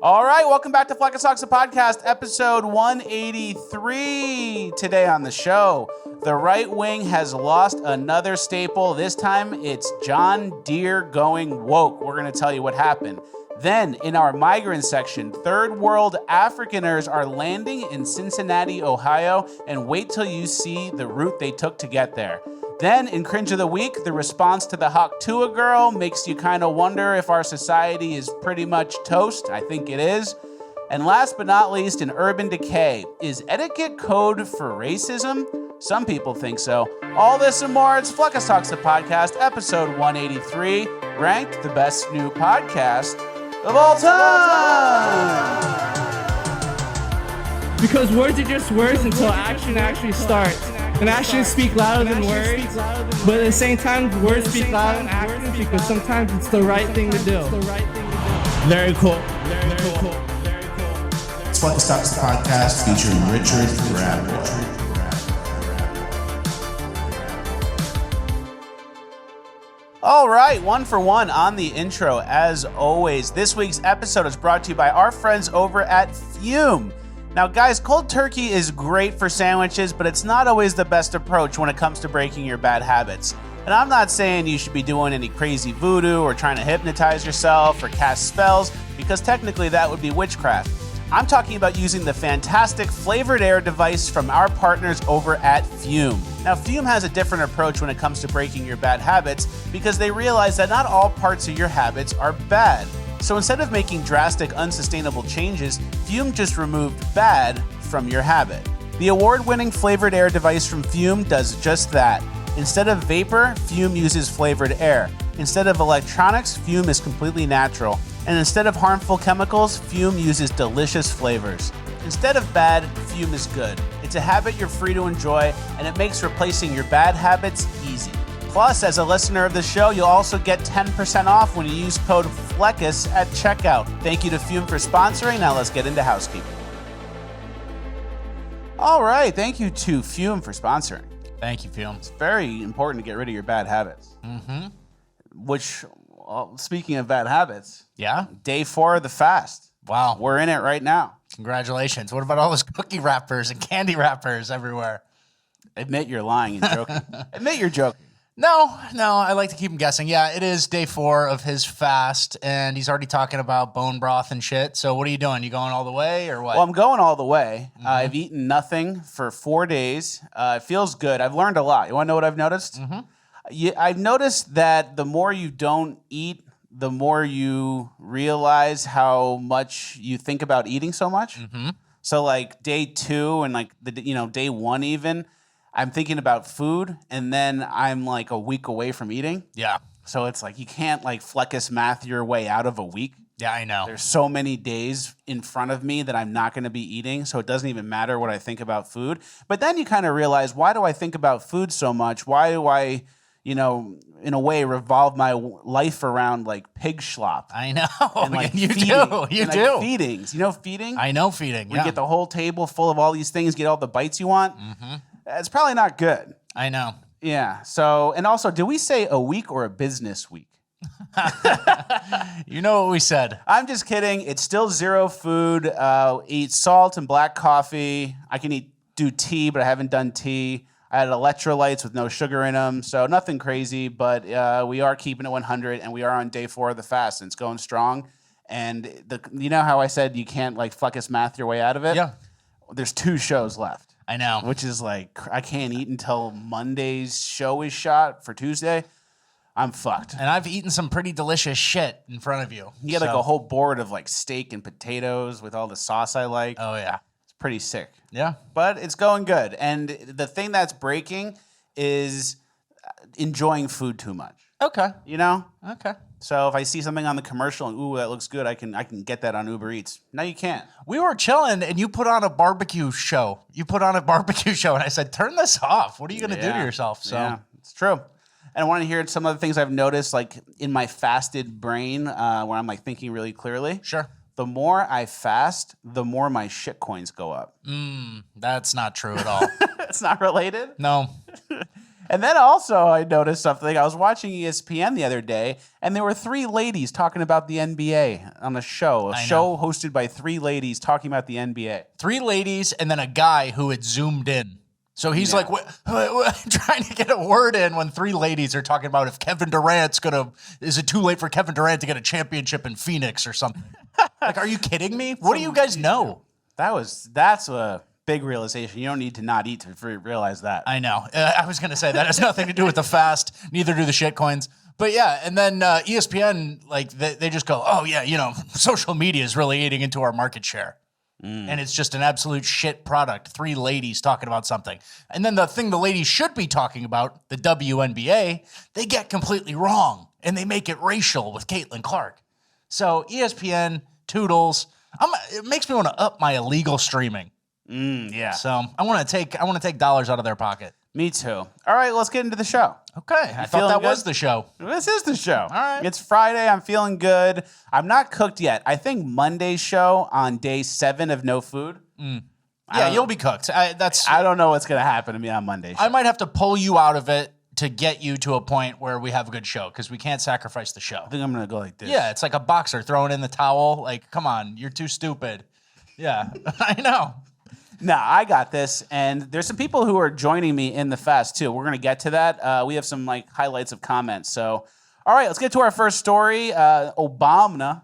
All right, welcome back to Fleccas Talks, the podcast, episode 183. Today on the show, the right wing has lost another staple. This time, it's John Deere going woke. We're going to tell you what happened. Then, in our migrant section, third world Afrikaners are landing in Cincinnati, Ohio, and wait till you see the route they took to get there. Then, in Cringe of the Week, the response to the hawk-tua girl makes you kind of wonder if our society is pretty much toast. I think it is. And last but not least, in Urban Decay, is etiquette code for racism? Some people think so. All this and more, it's Fleccas Talks, the podcast, episode 183, ranked the best new podcast of all time! Because words are just words until action actually starts. And actions speak louder than words, but at the same time, words speak louder than actions because sometimes it's the right thing to do. Very cool. Very cool. It's Fleccas Talks, the podcast featuring Richard Bradboy. All right, one for one on the intro, as always. This week's episode is brought to you by our friends over at Fume. Now, guys, cold turkey is great for sandwiches, but it's not always the best approach when it comes to breaking your bad habits. And I'm not saying you should be doing any crazy voodoo or trying to hypnotize yourself or cast spells, because technically that would be witchcraft. I'm talking about using the fantastic flavored air device from our partners over at Fume. Now, Fume has a different approach when it comes to breaking your bad habits because they realize that not all parts of your habits are bad. So instead of making drastic, unsustainable changes, Fume just removed bad from your habit. The award-winning flavored air device from Fume does just that. Instead of vapor, Fume uses flavored air. Instead of electronics, Fume is completely natural. And instead of harmful chemicals, Fume uses delicious flavors. Instead of bad, Fume is good. It's a habit you're free to enjoy, and it makes replacing your bad habits easy. Plus, as a listener of the show, you'll also get 10% off when you use code Fleccas at checkout. Thank you to Fume for sponsoring. Now let's get into housekeeping. All right, thank you to Fume for sponsoring. Thank you, Fume. It's very important to get rid of your bad habits. Mm-hmm. Which, well, speaking of bad habits, Yeah? day 4 of the fast. Wow. We're in it right now. Congratulations. What about all those cookie wrappers and candy wrappers everywhere? Admit you're lying and joking. Admit you're joking. No, I like to keep him guessing. Yeah, it is day 4 of his fast, and he's already talking about bone broth and shit. So what are you doing? You going all the way or what? Well, I'm going all the way. I've eaten nothing for 4 days. It feels good. I've learned a lot. You want to know what I've noticed? I've noticed that the more you don't eat, the more you realize how much you think about eating so much. So like day 2 and like day 1 even, I'm thinking about food, and then I'm like a week away from eating. Yeah. So it's like you can't like Fleccas math your way out of a week. Yeah, I know. There's so many days in front of me that I'm not going to be eating, so it doesn't even matter what I think about food. But then you kind of realize, why do I think about food so much? Why do I, in a way, revolve my life around like pig slop? I know. And like you feeding, do. You and, do. Like, feedings. You know feeding? I know feeding. We Yeah. get the whole table full of all these things, get all the bites you want. It's probably not good. I know. Yeah. So, and also, do we say a week or a business week? You know what we said. I'm just kidding. It's still zero food. Eat salt and black coffee. I can do tea, but I haven't done tea. I had electrolytes with no sugar in them, so nothing crazy. But we are keeping it 100, and we are on day 4 of the fast, and it's going strong. And you know how I said you can't like Fleccas math your way out of it? Yeah. There's 2 shows left. I know. Which is like, I can't eat until Monday's show is shot for Tuesday. I'm fucked. And I've eaten some pretty delicious shit in front of you. You get like a whole board of like steak and potatoes with all the sauce I like. Oh, yeah. It's pretty sick. Yeah. But it's going good. And the thing that's breaking is enjoying food too much. Okay. Okay. So if I see something on the commercial and, ooh, that looks good, I can get that on Uber Eats. No, you can't. We were chilling, and you put on a barbecue show. And I said, turn this off. What are you going to do to yourself? So yeah, it's true. And I want to hear some of the things I've noticed, like in my fasted brain, where I'm like thinking really clearly. Sure. The more I fast, the more my shit coins go up. That's not true at all. It's not related? No. And then also I noticed something. I was watching ESPN the other day, and there were 3 ladies talking about the NBA on a show. A show hosted by 3 ladies talking about the NBA. 3 ladies and then a guy who had zoomed in. So he's like trying to get a word in when 3 ladies are talking about if Kevin Durant's is it too late for Kevin Durant to get a championship in Phoenix or something? Like, are you kidding me? What do you guys know? That's a big realization. You don't need to not eat to realize that. I know. I was going to say that has nothing to do with the fast. Neither do the shit coins. But yeah, and then ESPN, like they just go, oh yeah, social media is really eating into our market share. And it's just an absolute shit product. 3 ladies talking about something. And then the thing the ladies should be talking about, the WNBA, they get completely wrong. And they make it racial with Caitlin Clark. So ESPN, Toodles, it makes me want to up my illegal streaming. Yeah. So I want to take dollars out of their pocket. Me too. All right, let's get into the show. Okay. I thought that was the show. This is the show. All right. It's Friday. I'm feeling good. I'm not cooked yet. I think Monday's show on day 7 of no food. Yeah, you'll be cooked. I don't know what's going to happen to me on Monday. I might have to pull you out of it to get you to a point where we have a good show because we can't sacrifice the show. I think I'm going to go like this. Yeah, it's like a boxer throwing in the towel. Like, come on, you're too stupid. Yeah, I know. No, I got this, and there's some people who are joining me in the fest too. We're gonna get to that. We have some highlights of comments. So, all right, let's get to our first story. Obama,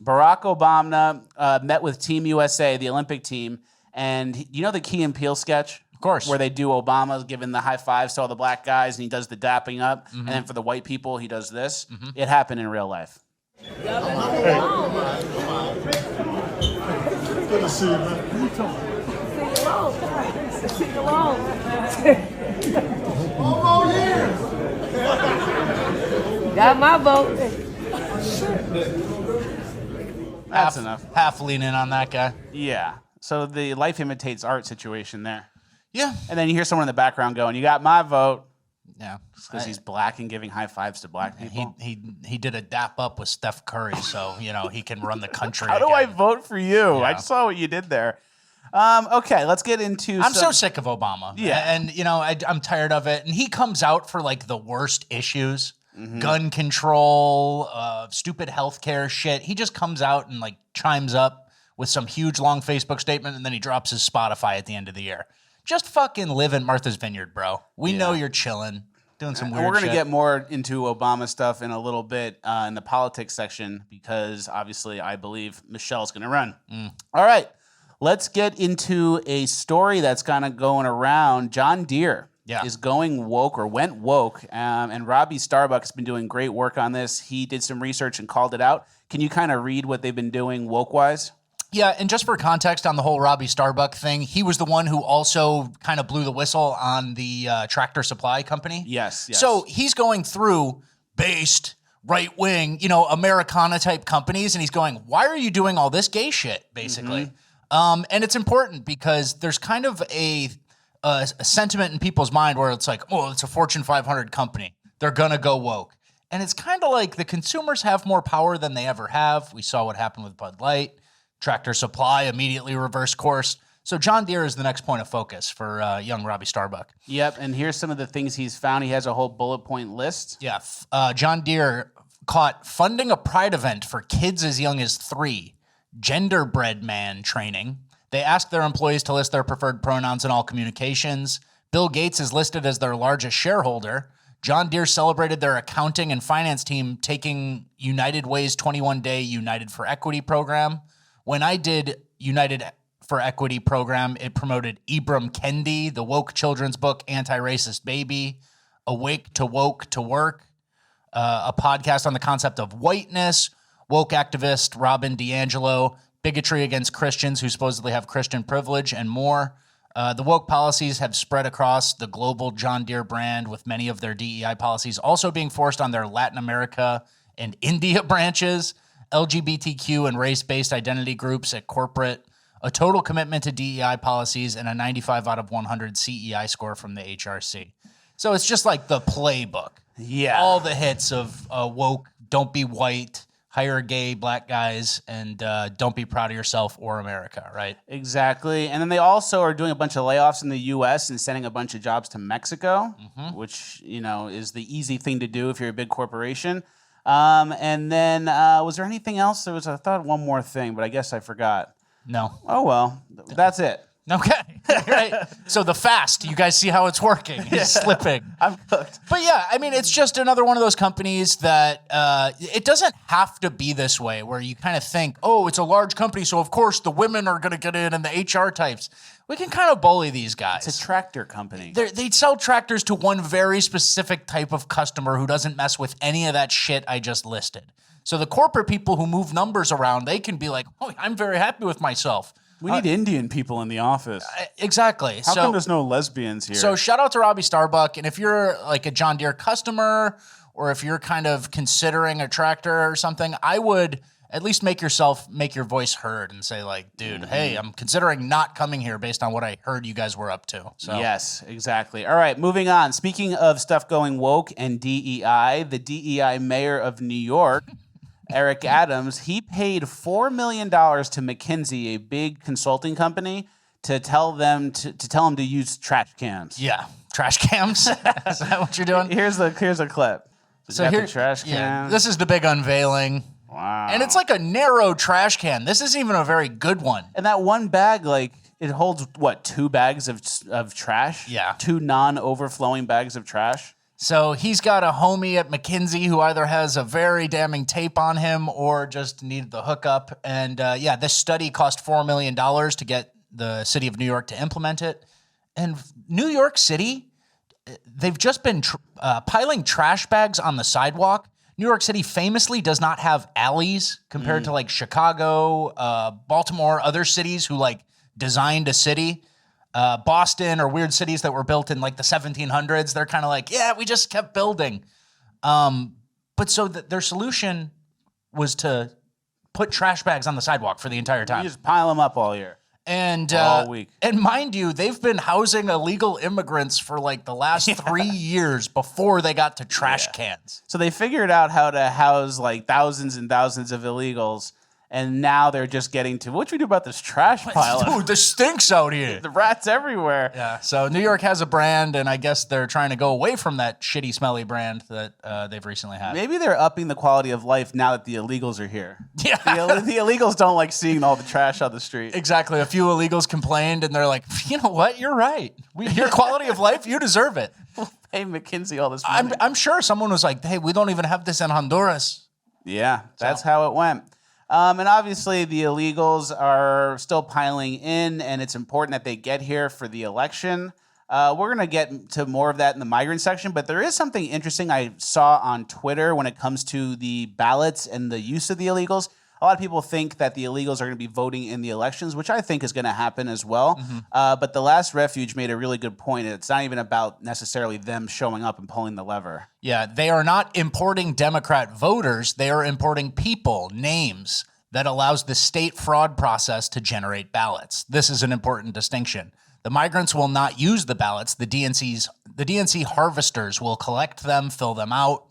Barack Obama met with Team USA, the Olympic team, and you know the Key and Peele sketch, of course, where they do Obama giving the high fives to all the black guys, and he does the dapping up, and then for the white people, he does this. It happened in real life. Good to see you, man. Got my vote. That's enough. Half lean in on that guy. Yeah. So the life imitates art situation there. Yeah. And then you hear someone in the background going, "You got my vote." Yeah. Because he's black and giving high fives to black people. He did a dap up with Steph Curry, so he can run the country. How do I vote for you? Yeah. I just saw what you did there. Okay, let's get into. I'm so sick of Obama. Yeah, and I'm tired of it. And he comes out for the worst issues, gun control, stupid healthcare shit. He just comes out and chimes up with some huge long Facebook statement, and then he drops his Spotify at the end of the year. Just fucking live in Martha's Vineyard, bro. We know you're chilling, doing some weird shit. We're going to get more into Obama stuff in a little bit in the politics section because obviously I believe Michelle's going to run. All right, let's get into a story that's kind of going around. John Deere is going woke or went woke, and Robbie Starbuck has been doing great work on this. He did some research and called it out. Can you kind of read what they've been doing woke-wise? Yeah, and just for context on the whole Robbie Starbuck thing, he was the one who also kind of blew the whistle on the Tractor Supply Company. Yes. So he's going through based, right-wing, Americana-type companies, and he's going, why are you doing all this gay shit, basically? And it's important because there's kind of a sentiment in people's mind where it's like, oh, it's a Fortune 500 company. They're going to go woke. And it's kind of like the consumers have more power than they ever have. We saw what happened with Bud Light. Tractor Supply immediately reversed course. So John Deere is the next point of focus for young Robbie Starbuck. Yep, and here's some of the things he's found. He has a whole bullet point list. Yeah, John Deere caught funding a pride event for kids as young as 3, genderbread man training. They asked their employees to list their preferred pronouns in all communications. Bill Gates is listed as their largest shareholder. John Deere celebrated their accounting and finance team taking United Way's 21-day United for Equity program. When I did United for Equity program, it promoted Ibram Kendi, the woke children's book, Anti-Racist Baby, Awake to Woke to Work, a podcast on the concept of whiteness, woke activist Robin DiAngelo, bigotry against Christians who supposedly have Christian privilege, and more. The woke policies have spread across the global John Deere brand, with many of their DEI policies also being forced on their Latin America and India branches. LGBTQ and race-based identity groups at corporate, a total commitment to DEI policies, and a 95 out of 100 CEI score from the HRC. So it's just like the playbook. Yeah. All the hits of woke, don't be white, hire gay black guys and don't be proud of yourself or America, right? Exactly. And then they also are doing a bunch of layoffs in the U.S. and sending a bunch of jobs to Mexico, which, is the easy thing to do if you're a big corporation. And then was there anything else? I thought one more thing, but I guess I forgot. No. Oh, well, that's it. Okay. Right. So the fast, you guys see how it's working. It's slipping. I'm cooked. But yeah, I mean, it's just another one of those companies that it doesn't have to be this way where you kind of think, oh, it's a large company, so of course the women are going to get in and the HR types. We can kind of bully these guys. It's a tractor company. They sell tractors to one very specific type of customer who doesn't mess with any of that shit I just listed. So the corporate people who move numbers around, they can be like, oh, I'm very happy with myself. We need Indian people in the office. Exactly. How come there's no lesbians here? So shout out to Robbie Starbuck. And if you're like a John Deere customer or if you're kind of considering a tractor or something, I would at least make your voice heard and say like, dude, hey, I'm considering not coming here based on what I heard you guys were up to. So yes, exactly. All right, moving on. Speaking of stuff going woke and DEI, the DEI mayor of New York, Eric Adams, he paid $4 million to McKinsey, a big consulting company, to tell him to use trash cans. Yeah, trash cams. Is that what you're doing? Here's a clip. So here, the trash can. Yeah, this is the big unveiling. Wow. And it's like a narrow trash can. This isn't even a very good one. And that one bag, like, it holds, what, 2 bags of trash? Yeah. 2 non-overflowing bags of trash? So he's got a homie at McKinsey who either has a very damning tape on him or just needed the hookup. And this study cost $4 million to get the city of New York to implement it. And New York City, they've just been piling trash bags on the sidewalk. New York City famously does not have alleys compared to like Chicago, Baltimore, other cities who like designed a city. Boston or weird cities that were built in like the 1700s, they're kind of like, yeah, we just kept building. But so their solution was to put trash bags on the sidewalk for the entire time. You just pile them up all year. And all week. And mind you, they've been housing illegal immigrants for like the last 3 years before they got to trash cans. So they figured out how to house like thousands and thousands of illegals. And now they're just getting to, what should we do about this trash pile? Dude, this stinks out here. The rats everywhere. Yeah. So New York has a brand, and I guess they're trying to go away from that shitty, smelly brand that they've recently had. Maybe they're upping the quality of life now that the illegals are here. Yeah. The illegals don't like seeing all the trash on the street. Exactly. A few illegals complained, and they're like, you know what? You're right. Your quality of life, you deserve it. Pay McKinsey all this money. I'm sure someone was like, hey, we don't even have this in Honduras. Yeah, that's how it went. And obviously, the illegals are still piling in, and it's important that they get here for the election. We're going to get to more of that in the migrant section, but there is something interesting I saw on Twitter when it comes to the ballots and the use of the illegals. A lot of people think that the illegals are going to be voting in the elections, which I think is going to happen as well. But the last refuge made a really good point. It's not even about necessarily them showing up and pulling the lever. Yeah, they are not importing Democrat voters. They are importing people, names, that allows the state fraud process to generate ballots. This is an important distinction. The migrants will not use the ballots. The DNC harvesters will collect them, fill them out.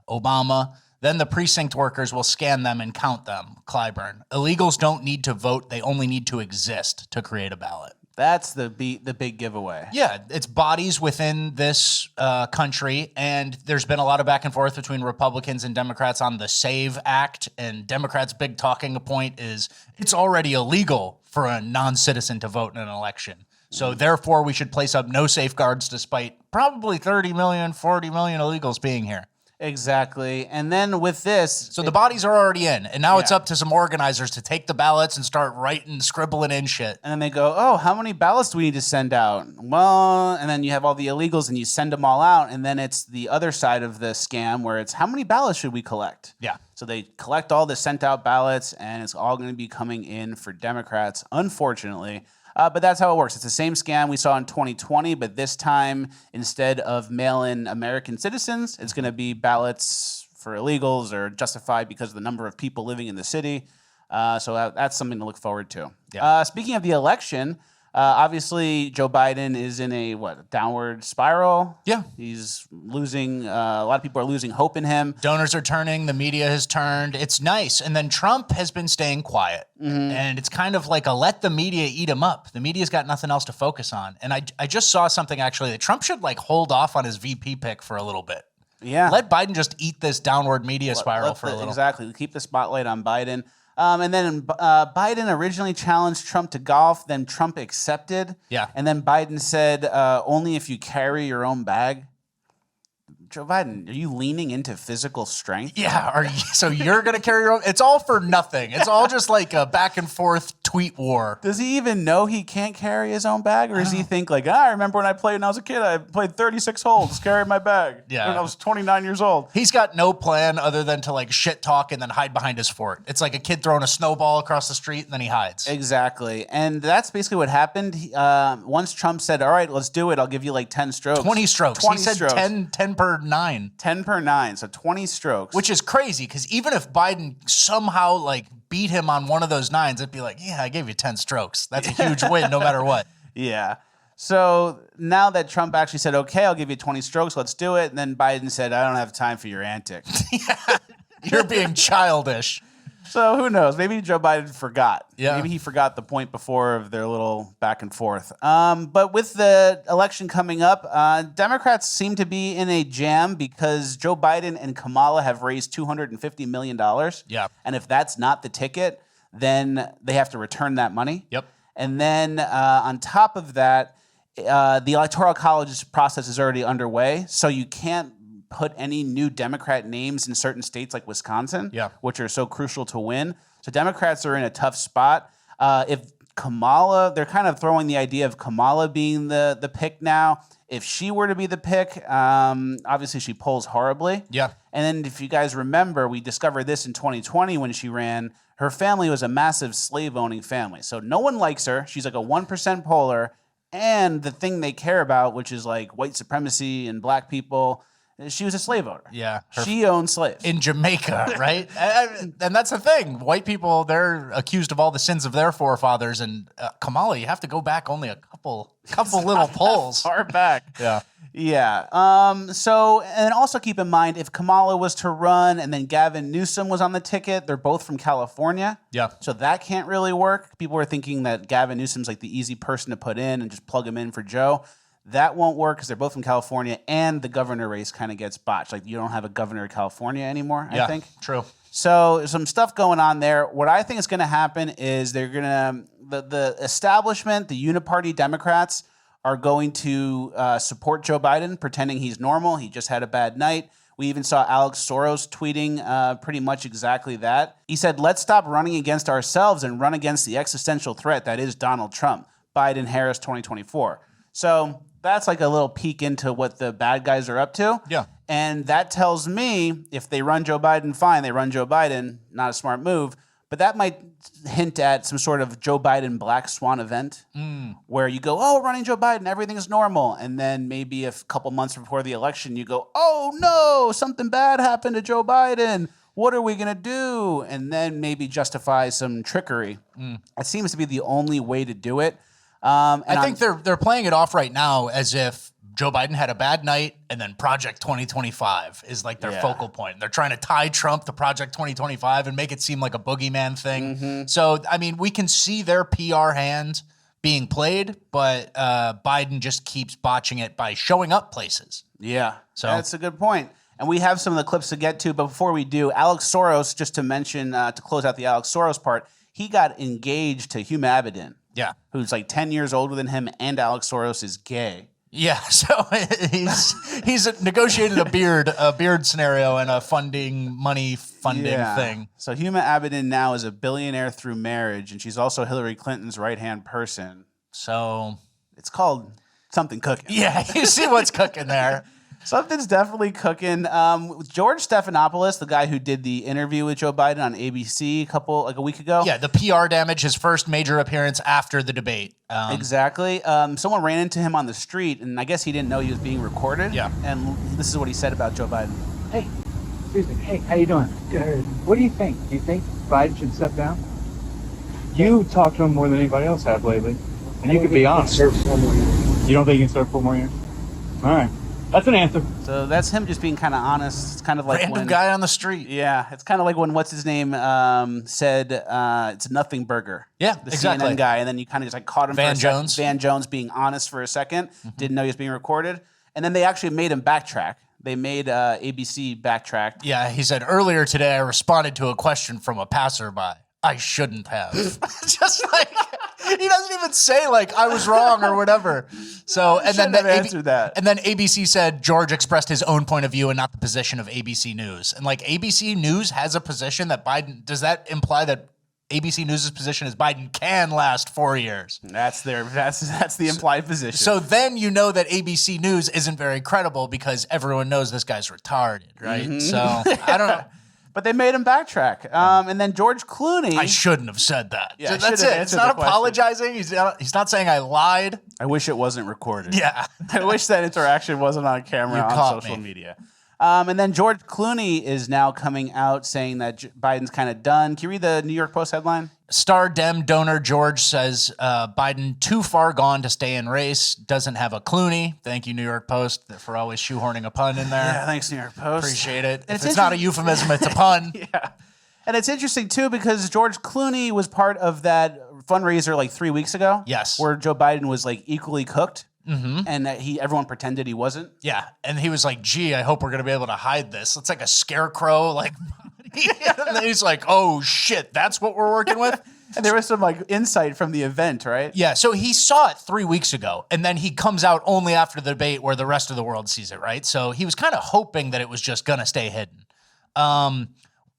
Obama. Then the precinct workers will scan them and count them. Clyburn. Illegals don't need to vote. They only need to exist to create a ballot. That's the big giveaway. Yeah, it's bodies within this country, and there's been a lot of back and forth between Republicans and Democrats on the SAVE Act, and Democrats' big talking point is it's already illegal for a non-citizen to vote in an election. So therefore, we should place up no safeguards despite probably 30 million, 40 million illegals being here. Exactly. And then with this... So the bodies are already in, and now it's up to some organizers to take the ballots and start writing, scribbling in shit. And then they go, oh, how many ballots do we need to send out? Well, and then you have all the illegals and you send them all out, and then it's the other side of the scam where it's how many ballots should we collect? Yeah. So they collect all the sent out ballots, and it's all going to be coming in for Democrats, unfortunately. But that's how it works. It's the same scam we saw in 2020, but this time, instead of mail-in American citizens, it's going to be ballots for illegals or justified because of the number of people living in the city. So that's something to look forward to. Yeah. Speaking of the election, Obviously, Joe Biden is in a downward spiral. Yeah. He's losing. A lot of people are losing hope in him. Donors are turning. The media has turned. It's nice. And then Trump has been staying quiet. And it's kind of like a let the media eat him up. The media's got nothing else to focus on. And I just saw something actually that Trump should hold off on his VP pick for a little bit. Yeah. Let Biden just eat this downward media spiral for a little. Exactly. Keep the spotlight on Biden. And then Biden originally challenged Trump to golf. Then Trump accepted. Yeah. And then Biden said, only if you carry your own bag. Joe Biden, are you leaning into physical strength? Yeah. So you're going to carry your own? It's all for nothing. It's all just like a back and forth tweet war. Does he even know he can't carry his own bag? Or does he think I remember when I played when I was a kid, I played 36 holes, carried my bag. Yeah. When I was 29 years old. He's got no plan other than to shit talk and then hide behind his fort. It's like a kid throwing a snowball across the street and then he hides. Exactly. And that's basically what happened. Once Trump said, all right, let's do it. I'll give you 10 strokes. 20 strokes. 20 he said strokes. 10 per 9. 10 per 9. So 20 strokes. Which is crazy because even if Biden somehow beat him on one of those 9s, it'd be yeah, I gave you 10 strokes. That's a huge win no matter what. Yeah. So now that Trump actually said, okay, I'll give you 20 strokes, let's do it. And then Biden said, I don't have time for your antics. You're being childish. So who knows? Maybe Joe Biden forgot. Yeah. Maybe he forgot the point before of their little back and forth. But with the election coming up, Democrats seem to be in a jam because Joe Biden and Kamala have raised $250 million. Yeah. And if that's not the ticket, then they have to return that money. Yep. And then on top of that, the Electoral College process is already underway. So you can't put any new Democrat names in certain states like Wisconsin, which are so crucial to win. So Democrats are in a tough spot. If Kamala, they're kind of throwing the idea of Kamala being the pick now. If she were to be the pick, obviously she polls horribly. Yeah. And then if you guys remember, we discovered this in 2020 when she ran. Her family was a massive slave-owning family. So no one likes her. She's like a 1% poller. And the thing they care about, which is white supremacy and black people, she was a slave owner. Yeah. She owned slaves. In Jamaica, right? and that's the thing. White people, they're accused of all the sins of their forefathers. And Kamala, you have to go back only a couple little polls. Far back. Yeah. Yeah. So, and also keep in mind, if Kamala was to run and then Gavin Newsom was on the ticket, they're both from California. Yeah. So that can't really work. People are thinking that Gavin Newsom's the easy person to put in and just plug him in for Joe. That won't work because they're both from California, and the governor race kind of gets botched. You don't have a governor of California anymore, I think. True. So some stuff going on there. What I think is going to happen is they're going to, the establishment, the uniparty Democrats are going to support Joe Biden, pretending he's normal. He just had a bad night. We even saw Alex Soros tweeting pretty much exactly that. He said, let's stop running against ourselves and run against the existential threat that is Donald Trump. Biden-Harris 2024. So that's a little peek into what the bad guys are up to. Yeah. And that tells me if they run Joe Biden, fine, they run Joe Biden, not a smart move. But that might hint at some sort of Joe Biden black swan event where you go, oh, we're running Joe Biden, everything's normal. And then maybe a couple months before the election, you go, oh, no, something bad happened to Joe Biden. What are we going to do? And then maybe justify some trickery. It seems to be the only way to do it. I think they're playing it off right now as if Joe Biden had a bad night and then Project 2025 is their focal point. They're trying to tie Trump to Project 2025 and make it seem like a boogeyman thing. So, we can see their PR hand being played, but Biden just keeps botching it by showing up places. Yeah, so that's a good point. And we have some of the clips to get to, but before we do, Alex Soros, just to mention, to close out the Alex Soros part, he got engaged to Huma Abedin. Yeah. Who's 10 years older than him, and Alex Soros is gay. Yeah, so he's negotiated a beard scenario and a money funding thing. So Huma Abedin now is a billionaire through marriage, and she's also Hillary Clinton's right-hand person. So it's called something cooking. Yeah, you see what's cooking there. Something's definitely cooking. George Stephanopoulos, the guy who did the interview with Joe Biden on ABC a week ago. Yeah, the PR damage, his first major appearance after the debate. Exactly. Someone ran into him on the street, and I guess he didn't know he was being recorded. Yeah. And this is what he said about Joe Biden. Hey, excuse me. Hey, how you doing? What do you think? Do you think Biden should step down? You talked to him more than anybody else have lately. And you can be honest. Serve 4 more years. You don't think you can serve 4 more years? All right. That's an answer. So that's him just being kind of honest. It's kind of like Random when, guy on the street. Yeah, it's kind of like when what's his name said it's nothing burger. Yeah, the exactly. CNN guy, and then you kind of just like caught him. Van for a second. Jones. Van Jones being honest for a second, didn't know he was being recorded, and then they actually made him backtrack. They made ABC backtrack. Yeah, he said earlier today I responded to a question from a passerby. I shouldn't have. Just like he doesn't even say like I was wrong or whatever. So and then answered that. And then ABC said George expressed his own point of view and not the position of ABC News. And like ABC News has a position that Biden, does that imply that ABC News' position is Biden can last 4 years? That's the implied position. So then you know that ABC News isn't very credible because everyone knows this guy's retarded, right? So I don't know. But they made him backtrack. And then George Clooney. I shouldn't have said that. Yeah, That's it. It's not apologizing. He's not saying I lied. I wish it wasn't recorded. Yeah. I wish that interaction wasn't on camera You on caught social me. media. And then George Clooney is now coming out saying that Biden's kind of done. Can you read the New York Post headline? Star Dem donor George says Biden too far gone to stay in race. Doesn't have a Clooney. Thank you, New York Post, for always shoehorning a pun in there. Yeah, thanks, New York Post. Appreciate it. And If it's not a euphemism, it's a pun. Yeah. And it's interesting, too, because George Clooney was part of that fundraiser like 3 weeks ago. Yes. Where Joe Biden was like equally cooked. And that everyone pretended he wasn't. Yeah, and he was like, "Gee, I hope we're gonna be able to hide this." It's like a scarecrow, like. And then he's like, "Oh shit, that's what we're working with." And there was some like insight from the event, right? Yeah, so he saw it 3 weeks ago, and then he comes out only after the debate where the rest of the world sees it, right? So he was kind of hoping that it was just gonna stay hidden.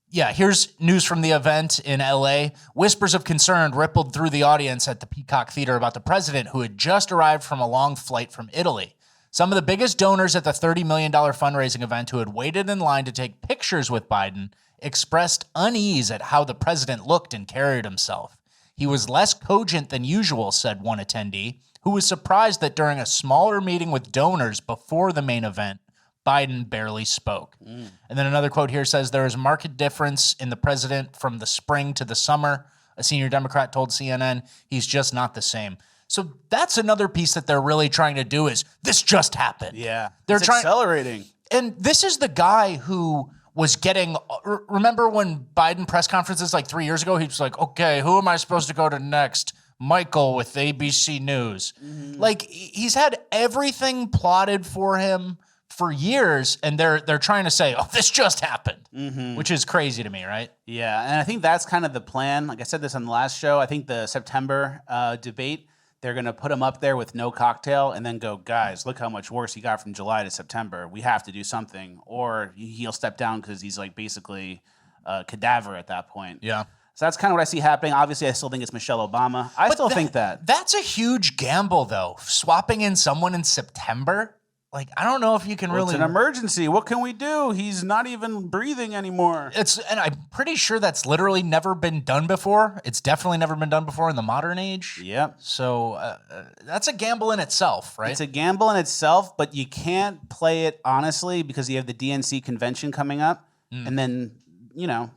Yeah, here's news from the event in LA. Whispers of concern rippled through the audience at the Peacock Theater about the president who had just arrived from a long flight from Italy. Some of the biggest donors at the $30 million fundraising event who had waited in line to take pictures with Biden expressed unease at how the president looked and carried himself. He was less cogent than usual, said one attendee, who was surprised that during a smaller meeting with donors before the main event, Biden barely spoke. And then another quote here says, there is a marked difference in the president from the spring to the summer. A senior Democrat told CNN, he's just not the same. So that's another piece that they're really trying to do is this just happened. Yeah. They're trying accelerating. And this is the guy who was getting, remember when Biden press conferences like 3 years ago, he was like, okay, who am I supposed to go to next? Michael with ABC News. Like he's had everything plotted for him for years, and they're trying to say, oh, this just happened, which is crazy to me, right? Yeah, and I think that's kind of the plan. Like I said this on the last show, I think the September debate, they're going to put him up there with no cocktail and then go, guys, look how much worse he got from July to September. We have to do something. Or he'll step down because he's like basically a cadaver at that point. Yeah. So that's kind of what I see happening. Obviously, I still think it's Michelle Obama. I still think that. That's a huge gamble, though. Swapping in someone in September. Like, I don't know if you can really. It's an emergency. What can we do? He's not even breathing anymore. And I'm pretty sure that's literally never been done before. It's definitely never been done before in the modern age. Yep. So that's a gamble in itself, right? It's a gamble in itself, but you can't play it honestly because you have the DNC convention coming up, and then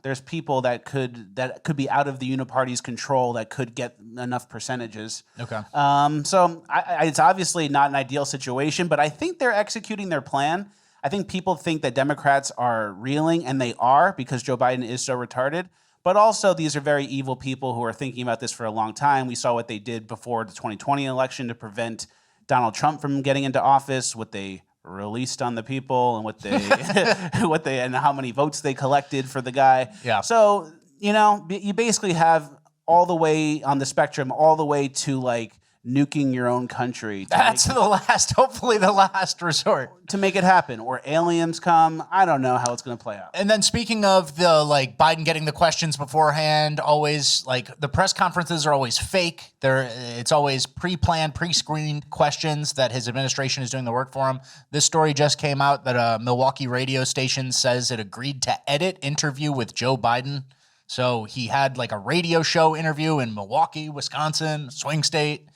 there's people that could be out of the uniparty's control that could get enough percentages. Okay. So it's obviously not an ideal situation, but I think they're executing their plan. I think people think that Democrats are reeling, and they are because Joe Biden is so retarded. But also, these are very evil people who are thinking about this for a long time. We saw what they did before the 2020 election to prevent Donald Trump from getting into office, what they released on the people and what they and how many votes they collected for the guy. Yeah. So, you basically have all the way on the spectrum, all the way to like nuking your own country. That's hopefully the last resort. To make it happen. Or aliens come. I don't know how it's going to play out. And then speaking of the like Biden getting the questions beforehand, always like the press conferences are always fake. It's always pre-planned, pre-screened questions that his administration is doing the work for him. This story just came out that a Milwaukee radio station says it agreed to edit interview with Joe Biden. So he had like a radio show interview in Milwaukee, Wisconsin, swing state.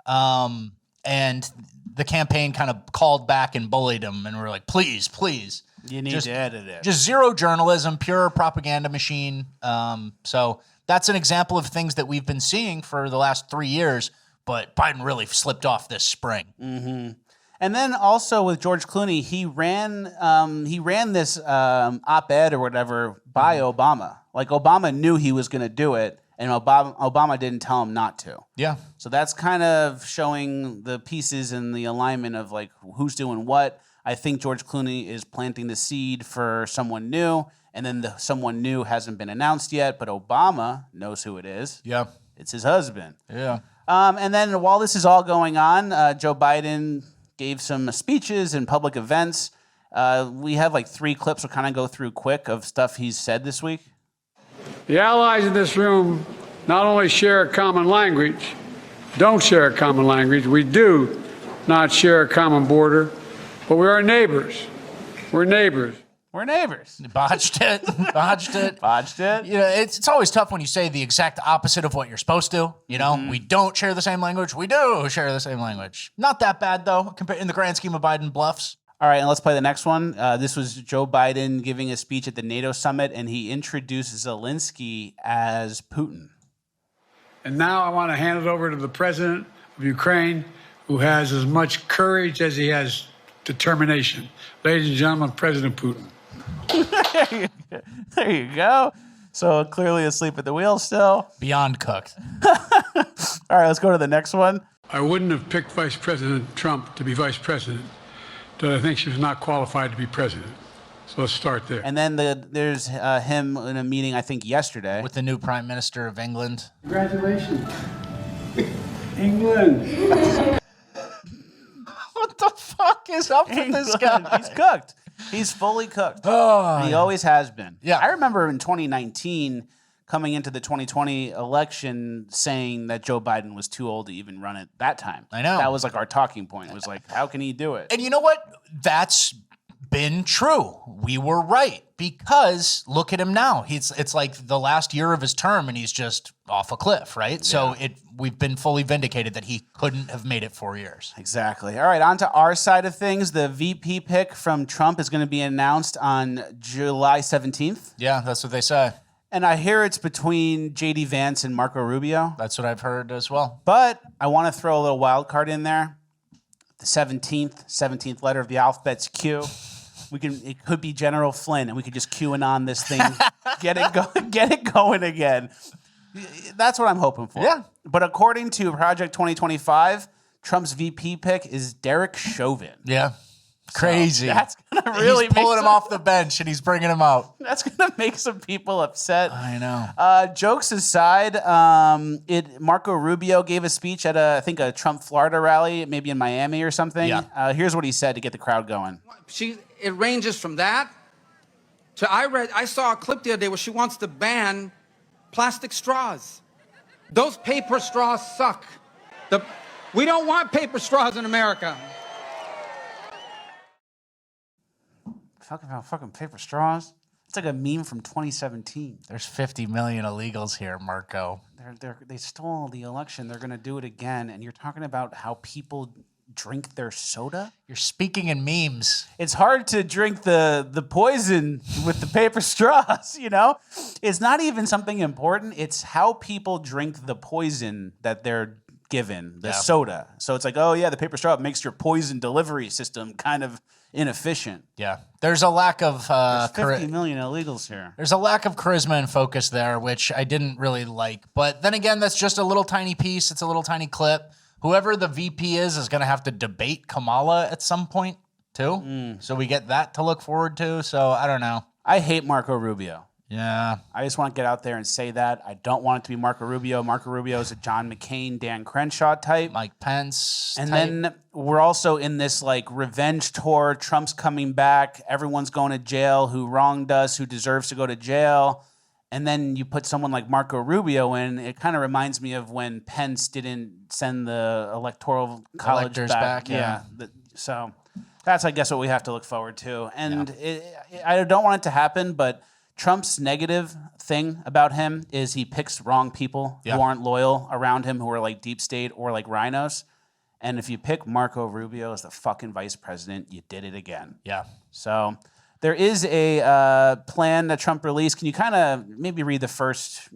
And the campaign kind of called back and bullied him, and we're like, please. You need to edit it. Just zero journalism, pure propaganda machine. So that's an example of things that we've been seeing for the last 3 years but Biden really slipped off this spring. And then also with George Clooney, he ran this op-ed or whatever by Obama. Like Obama knew he was going to do it, and Obama didn't tell him not to. Yeah. So that's kind of showing the pieces and the alignment of like who's doing what. I think George Clooney is planting the seed for someone new, and then someone new hasn't been announced yet, but Obama knows who it is. Yeah. It's his husband. Yeah. And then while this is all going on, Joe Biden gave some speeches and public events. We have like 3 clips we'll kind of go through quick of stuff he's said this week. The allies in this room not only share a common language, don't share a common language, we do not share a common border, but we are neighbors. We're neighbors. We're neighbors. Botched it. Botched it. Botched it. You know, it's always tough when you say the exact opposite of what you're supposed to. You know, we don't share the same language. We do share the same language. Not that bad, though, in the grand scheme of Biden bluffs. All right, and let's play the next one. This was Joe Biden giving a speech at the NATO summit, and he introduced Zelensky as Putin. And now I want to hand it over to the president of Ukraine, who has as much courage as he has determination. Ladies and gentlemen, President Putin. There you go. So clearly asleep at the wheel still. Beyond cooked. All right, let's go to the next one. I wouldn't have picked Vice President Trump to be vice president, but I think she was not qualified to be president. So let's start there. And then there's him in a meeting, I think, yesterday. With the new Prime Minister of England. Congratulations. England. What the fuck is up with this guy? He's cooked. He's fully cooked. Oh, He always has been. Yeah. I remember in 2019, coming into the 2020 election, saying that Joe Biden was too old to even run it that time. I know. That was like our talking point. It was like, how can he do it? And you know what? That's been true. We were right, because look at him now. It's like the last year of his term and he's just off a cliff, right? Yeah. So we've been fully vindicated that he couldn't have made it 4 years. Exactly. All right, on to our side of things. The VP pick from Trump is going to be announced on July 17th. Yeah, that's what they say. And I hear it's between J.D. Vance and Marco Rubio. That's what I've heard as well. But I want to throw a little wild card in there. The 17th letter of the alphabet's Q. It could be General Flynn, and we could just QAnon this thing, get it going again. That's what I'm hoping for. Yeah. But according to Project 2025, Trump's VP pick is Derek Chauvin. Yeah. Crazy. So that's gonna really he's pulling him off the bench and he's bringing him out. That's gonna make some people upset. I know. Jokes aside, Marco Rubio gave a speech at I think a Trump Florida rally, maybe in Miami or something. Yeah. Here's what he said to get the crowd going. It ranges from that to I saw a clip the other day where she wants to ban plastic straws. Those paper straws suck. We don't want paper straws in America. Talking about fucking paper straws. It's like a meme from 2017. There's 50 million illegals here, Marco. They stole the election. They're going to do it again. And you're talking about how people drink their soda? You're speaking in memes. It's hard to drink the poison with the paper straws, you know? It's not even something important. It's how people drink the poison that they're given, the soda. So it's like, oh, yeah, the paper straw makes your poison delivery system kind of inefficient. Yeah. There's a lack of... There's 50 million illegals here. There's a lack of charisma and focus there, which I didn't really like. But then again, that's just a little tiny piece. It's a little tiny clip. Whoever the VP is going to have to debate Kamala at some point, too. So we get that to look forward to. So I don't know. I hate Marco Rubio. Yeah. I just want to get out there and say that. I don't want it to be Marco Rubio. Marco Rubio is a John McCain, Dan Crenshaw type. Mike Pence And type. then we're also in this like revenge tour. Trump's coming back. Everyone's going to jail who wronged us, who deserves to go to jail. And then you put someone like Marco Rubio in. It kind of reminds me of when Pence didn't send the electoral college Electors back. yeah. So that's, I guess, what we have to look forward to. And I don't want it to happen, but Trump's negative thing about him is he picks wrong people who aren't loyal around him, who are like deep state or like rhinos. And if you pick Marco Rubio as the fucking vice president, you did it again. Yeah. So There is a plan that Trump released. Can you kind of maybe read it fast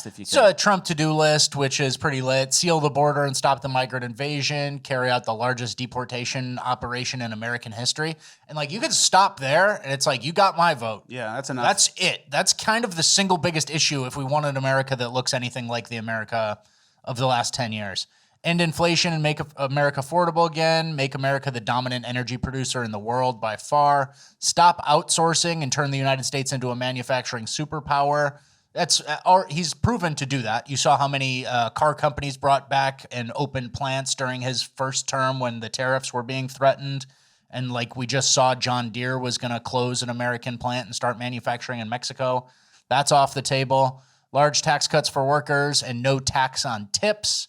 if you can? So a Trump to-do list, which is pretty lit. Seal the border and stop the migrant invasion. Carry out the largest deportation operation in American history. And like, you could stop there and it's like, you got my vote. Yeah, that's enough. That's it. That's kind of the single biggest issue if we want an America that looks anything like the America of the last 10 years. End inflation and make America affordable again. Make America the dominant energy producer in the world by far. Stop outsourcing and turn the United States into a manufacturing superpower. He's proven to do that. You saw how many car companies brought back and opened plants during his first term when the tariffs were being threatened. And like we just saw, John Deere was going to close an American plant and start manufacturing in Mexico. That's off the table. Large tax cuts for workers and no tax on tips.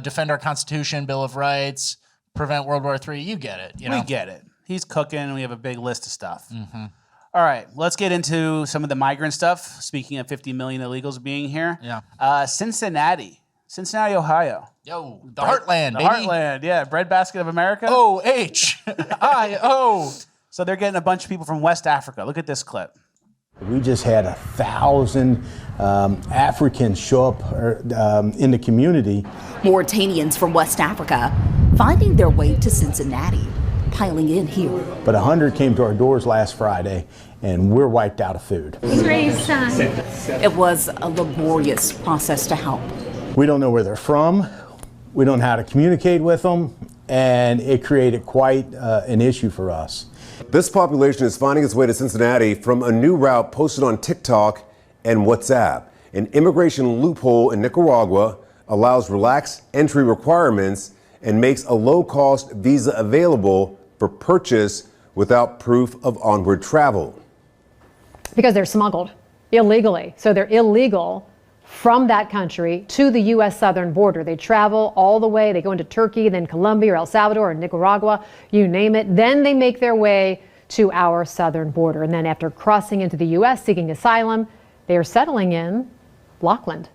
Defend our Constitution, Bill of Rights, prevent World War III. You get it. We get it. He's cooking. We have a big list of stuff. Mm-hmm. All right, let's get into some of the migrant stuff. Speaking of 50 million illegals being here. Yeah. Cincinnati, Ohio. Yo, the heartland, baby. Heartland, yeah. Breadbasket of America. O-H-I-O. So they're getting a bunch of people from West Africa. Look at this clip. We just had 1,000 Africans show up in the community. Mauritanians from West Africa finding their way to Cincinnati, piling in here. But 100 came to our doors last Friday, and we're wiped out of food. It was a laborious process to help. We don't know where they're from. We don't know how to communicate with them, and it created quite an issue for us. This population is finding its way to Cincinnati from a new route posted on TikTok and WhatsApp. An immigration loophole in Nicaragua allows relaxed entry requirements and makes a low-cost visa available for purchase without proof of onward travel. Because they're smuggled illegally. So they're illegal from that country to the U.S. southern border. They travel all the way. They go into Turkey, then Colombia or El Salvador or Nicaragua, you name it. Then they make their way to our southern border. And then after crossing into the U.S. seeking asylum, they are settling in Blockland.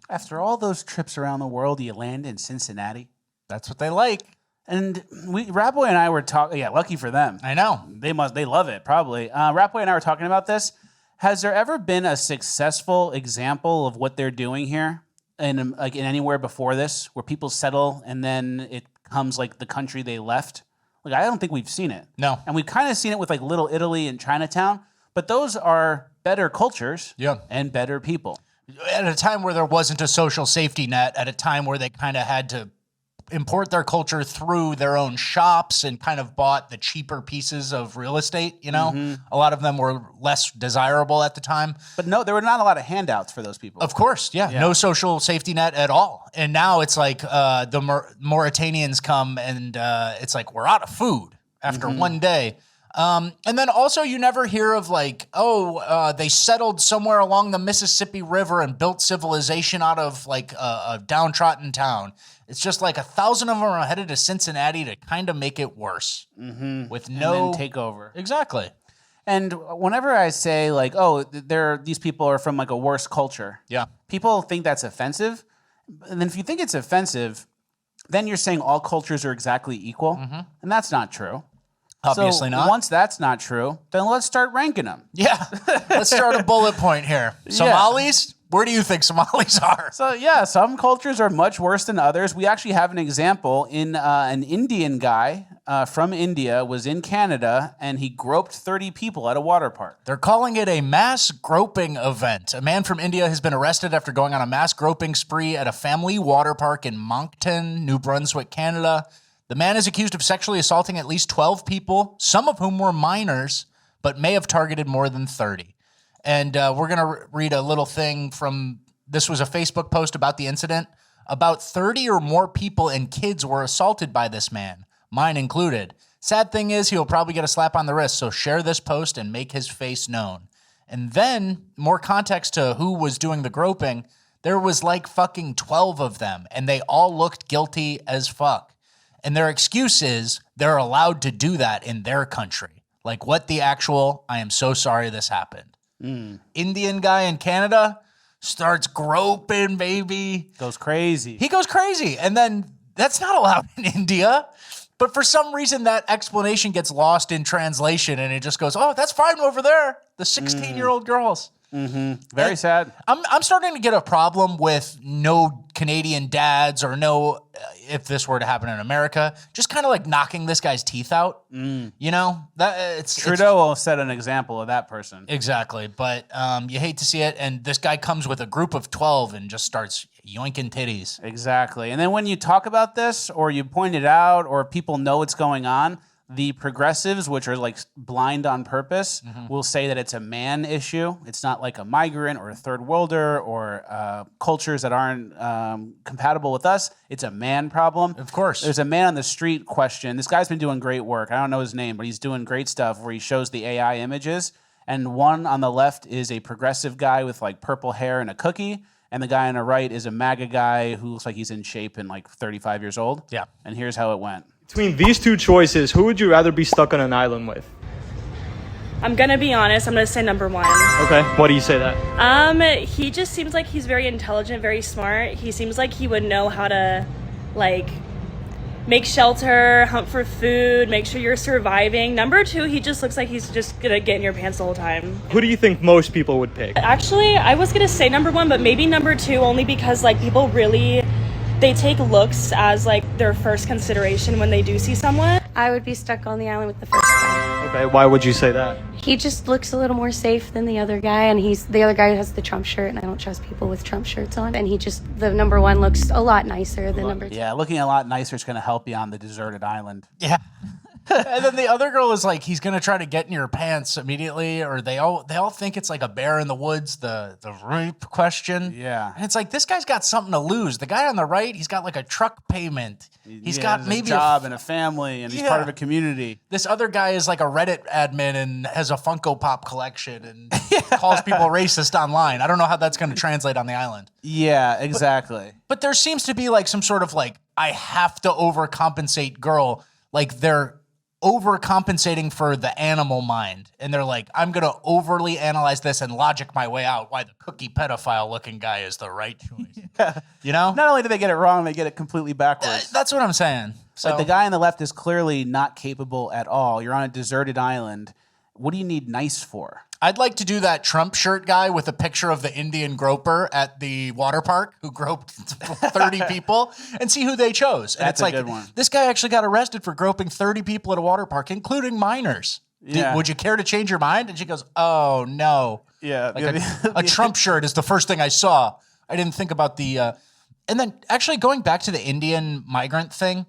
After all those trips around the world, you land in Cincinnati. That's what they like. And Ratboy and I were talking. Yeah, lucky for them. I know. They love it, probably. Ratboy and I were talking about this. Has there ever been a successful example of what they're doing here in anywhere before this, where people settle and then it becomes like the country they left? Like, I don't think we've seen it. No. And we've kind of seen it with like Little Italy and Chinatown, but those are better cultures and better people. At a time where there wasn't a social safety net, at a time where they kind of had to import their culture through their own shops and kind of bought the cheaper pieces of real estate, you know? Mm-hmm. A lot of them were less desirable at the time. But no, there were not a lot of handouts for those people. Of course, yeah. No social safety net at all. And now it's like the Mauritanians come and it's like, we're out of food after one day. And then also you never hear of like, they settled somewhere along the Mississippi River and built civilization out of like a downtrodden town. It's just like 1,000 of them are headed to Cincinnati to kind of make it worse with and then take over. Exactly. And whenever I say like, these people are from like a worse culture. Yeah. People think that's offensive. And then if you think it's offensive, then you're saying all cultures are exactly equal. And that's not true. Obviously not. Once that's not true, then let's start ranking them. Yeah. Let's start a bullet point here. Somalis? Where do you think Somalis are? So, some cultures are much worse than others. We actually have an example in an Indian guy from India was in Canada, and he groped 30 people at a water park. They're calling it a mass groping event. A man from India has been arrested after going on a mass groping spree at a family water park in Moncton, New Brunswick, Canada. The man is accused of sexually assaulting at least 12 people, some of whom were minors, but may have targeted more than 30. And we're going to read a little thing from, this was a Facebook post about the incident. About 30 or more people and kids were assaulted by this man, mine included. Sad thing is, he'll probably get a slap on the wrist, so share this post and make his face known. And then, more context to who was doing the groping, there was like fucking 12 of them, and they all looked guilty as fuck. And their excuse is they're allowed to do that in their country. Like, what the actual, I am so sorry this happened. Indian guy in Canada starts groping, baby. Goes crazy. He goes crazy. And then that's not allowed in India. But for some reason, that explanation gets lost in translation, and it just goes, "Oh, that's fine over there." The 16-year-old girls. Very sad. I'm starting to get a problem with no Canadian dads or no, if this were to happen in America, just kind of like knocking this guy's teeth out. You know, Trudeau will set an example of that person. Exactly, but you hate to see it, and this guy comes with a group of 12 and just starts yoinking titties. Exactly, and then when you talk about this, or you point it out, or people know what's going on, the progressives, which are like blind on purpose, will say that it's a man issue. It's not like a migrant or a third worlder or cultures that aren't compatible with us. It's a man problem. Of course. There's a man on the street question. This guy's been doing great work. I don't know his name, but he's doing great stuff where he shows the AI images. And one on the left is a progressive guy with like purple hair and a cookie. And the guy on the right is a MAGA guy who looks like he's in shape and like 35 years old. Yeah. And here's how it went. Between these two choices, who would you rather be stuck on an island with? I'm gonna be honest, I'm gonna say number one. Okay, why do you say that? He just seems like he's very intelligent, very smart. He seems like he would know how to, like, make shelter, hunt for food, make sure you're surviving. Number two, he just looks like he's just gonna get in your pants the whole time. Who do you think most people would pick? Actually, I was gonna say number one, but maybe number two, only because, like, people really, they take looks as, like, their first consideration when they do see someone. I would be stuck on the island with the first guy. Okay, why would you say that? He just looks a little more safe than the other guy, and the other guy has the Trump shirt, and I don't trust people with Trump shirts on. And the number one looks a lot nicer than number two. Yeah, looking a lot nicer is going to help you on the deserted island. Yeah. And then the other girl is like, he's gonna try to get in your pants immediately, or they all think it's like a bear in the woods, the rape question. Yeah. And it's like, this guy's got something to lose. The guy on the right, he's got like a truck payment. He's got maybe a job and a family, and he's part of a community. This other guy is like a Reddit admin and has a Funko Pop collection and calls people racist online. I don't know how that's gonna translate on the island. Yeah, exactly. But there seems to be like some sort of like, I have to overcompensate girl. Like they're overcompensating for the animal mind. And they're like, I'm going to overly analyze this and logic my way out why the cookie pedophile looking guy is the right choice. Yeah. You know? Not only do they get it wrong, they get it completely backwards. That's what I'm saying. So like the guy on the left is clearly not capable at all. You're on a deserted island. What do you need nice for? I'd like to do that Trump shirt guy with a picture of the Indian groper at the water park who groped 30 people and see who they chose. And That's it's a like, good one. This guy actually got arrested for groping 30 people at a water park, including minors. Yeah. Would you care to change your mind? And she goes, oh, no. Yeah. Like a Trump shirt is the first thing I saw. I didn't think about the... And then actually going back to the Indian migrant thing,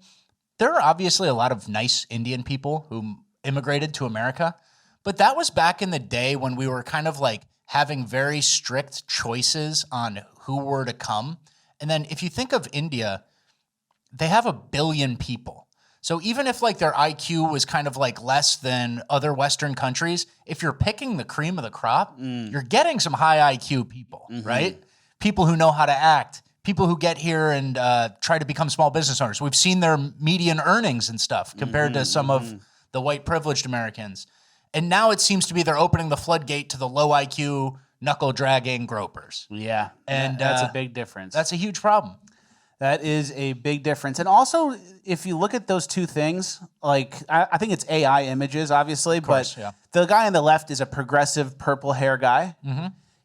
there are obviously a lot of nice Indian people who immigrated to America. But that was back in the day when we were kind of like having very strict choices on who were to come. And then if you think of India, they have 1 billion people. So even if like their IQ was kind of like less than other Western countries, if you're picking the cream of the crop, you're getting some high IQ people, right? People who know how to act, people who get here and try to become small business owners. We've seen their median earnings and stuff compared to some of the white privileged Americans. And now it seems to be they're opening the floodgate to the low IQ, knuckle-dragging gropers. Yeah, and that's a big difference. That's a huge problem. That is a big difference. And also, if you look at those two things, like I think it's AI images, obviously, course, but yeah. The guy on the left is a progressive purple hair guy.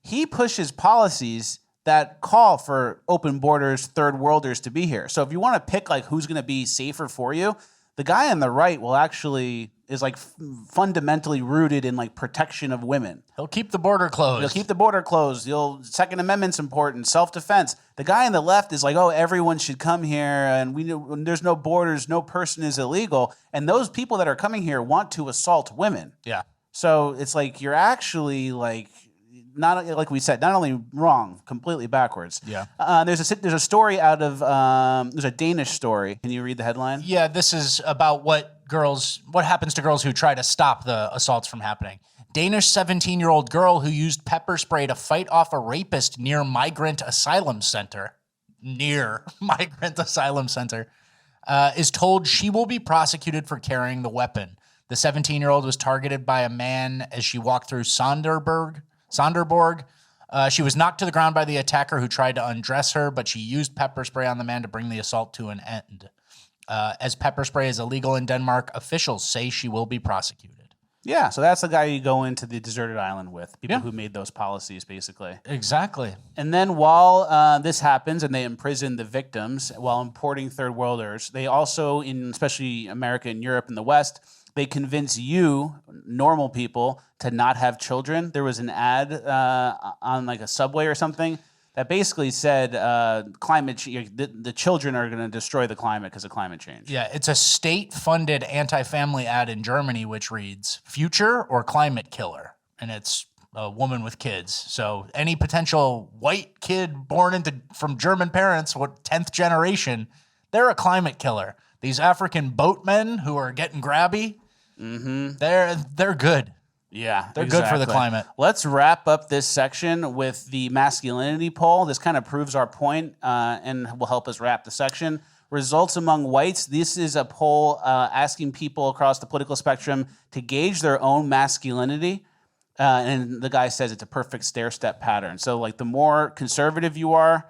He pushes policies that call for open borders, third worlders to be here. So if you want to pick like who's going to be safer for you, the guy on the right will actually is like fundamentally rooted in like protection of women. He'll keep the border closed. He'll keep the border closed. Second Amendment's important. Self-defense. The guy on the left is like, oh, everyone should come here, and there's no borders. No person is illegal. And those people that are coming here want to assault women. Yeah. So it's like you're actually like not like we said, not only wrong, completely backwards. Yeah. There's a story out of there's a Danish story. Can you read the headline? Yeah, this is about what happens to girls who try to stop the assaults from happening. Danish 17-year-old girl who used pepper spray to fight off a rapist near migrant asylum center. Is told she will be prosecuted for carrying the weapon. The 17-year-old was targeted by a man as she walked through Sonderborg. She was knocked to the ground by the attacker who tried to undress her, but she used pepper spray on the man to bring the assault to an end. As pepper spray is illegal in Denmark, officials say she will be prosecuted. Yeah, so that's the guy you go into the deserted island with, people who made those policies, basically. Exactly. And then while this happens and they imprison the victims while importing third worlders, they also, in especially America and Europe and the West, they convince you, normal people, to not have children. There was an ad on like a subway or something that basically said the children are going to destroy the climate because of climate change. Yeah, it's a state-funded anti-family ad in Germany, which reads, future or climate killer? And it's a woman with kids. So any potential white kid born from German parents, 10th generation, they're a climate killer. These African boatmen who are getting grabby, they're good. Yeah, they're good for the climate. Let's wrap up this section with the masculinity poll. This kind of proves our point and will help us wrap the section. Results among whites. This is a poll asking people across the political spectrum to gauge their own masculinity. And the guy says it's a perfect stair-step pattern. So like the more conservative you are,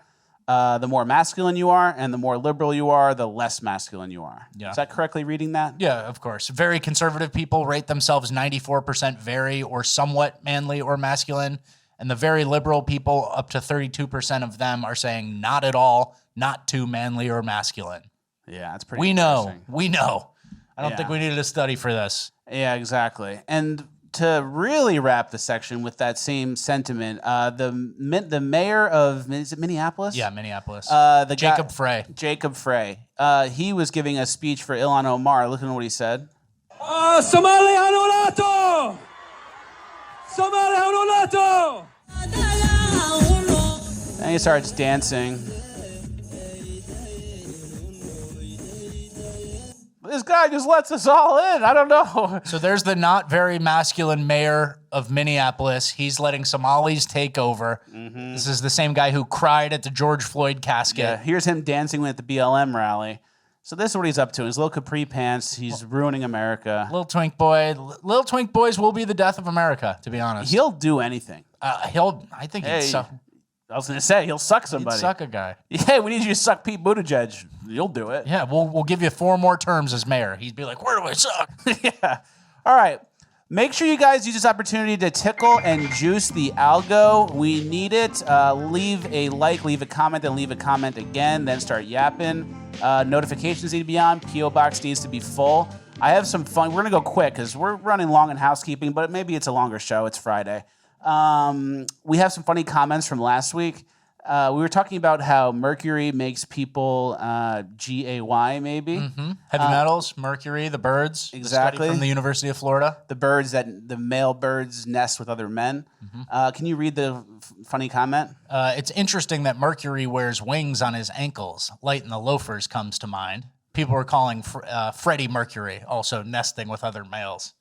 the more masculine you are, and the more liberal you are, the less masculine you are. Yeah. Is that correctly reading that? Yeah, of course. Very conservative people rate themselves 94% very or somewhat manly or masculine. And the very liberal people, up to 32% of them are saying not at all, not too manly or masculine. Yeah, that's pretty We know. I don't Yeah. think we needed a study for this. Yeah, exactly. And to really wrap the section with that same sentiment, the mayor of, is it Minneapolis? Yeah, Minneapolis. Jacob Frey. Jacob Frey. He was giving a speech for Ilhan Omar. Listen to what he said. Somali hanulato! Somali hanulato! And he starts dancing. This guy just lets us all in. I don't know. So there's the not very masculine mayor of Minneapolis. He's letting Somalis take over. This is the same guy who cried at the George Floyd casket. Yeah, here's him dancing at the BLM rally. So this is what he's up to. His little capri pants. He's ruining America. Little twink boy. Little twink boys will be the death of America, to be honest. He'll do anything. I think he'd suck. I was going to say, he'll suck somebody. He'd suck a guy. Yeah, we need you to suck Pete Buttigieg. You'll do it. Yeah, we'll give you 4 more terms as mayor. He'd be like, where do I suck? Yeah. All right. Make sure you guys use this opportunity to tickle and juice the algo. We need it. Leave a like, leave a comment, then leave a comment again, then start yapping. Notifications need to be on. P.O. Box needs to be full. I have some fun. We're going to go quick because we're running long in housekeeping, but maybe it's a longer show. It's Friday. We have some funny comments from last week. We were talking about how mercury makes people GAY, maybe. Heavy metals, mercury, the birds. Exactly. The study from the University of Florida. The male birds nest with other men. Can you read the funny comment? It's interesting that Mercury wears wings on his ankles. Light in the loafers comes to mind. People were calling Freddie Mercury also nesting with other males.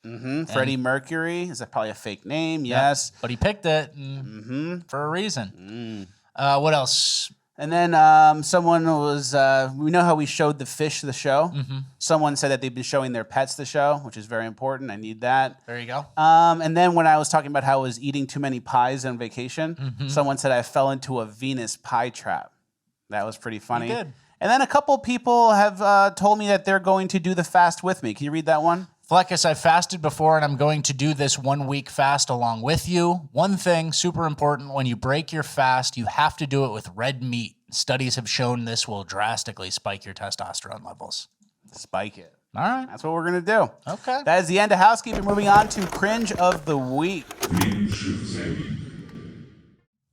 Freddie Mercury, is that probably a fake name? Yes. But he picked it for a reason. What else? And then someone was, we know how we showed the fish the show. Someone said that they've been showing their pets the show, which is very important. I need that. There you go. And then when I was talking about how I was eating too many pies on vacation, someone said I fell into a Venus pie trap. That was pretty funny. You did. And then a couple people have told me that they're going to do the fast with me. Can you read that one? Fleccas, I've fasted before, and I'm going to do this 1 week fast along with you. One thing, super important, when you break your fast, you have to do it with red meat. Studies have shown this will drastically spike your testosterone levels. Spike it. All right. That's what we're going to do. Okay. That is the end of housekeeping. Moving on to Cringe of the Week.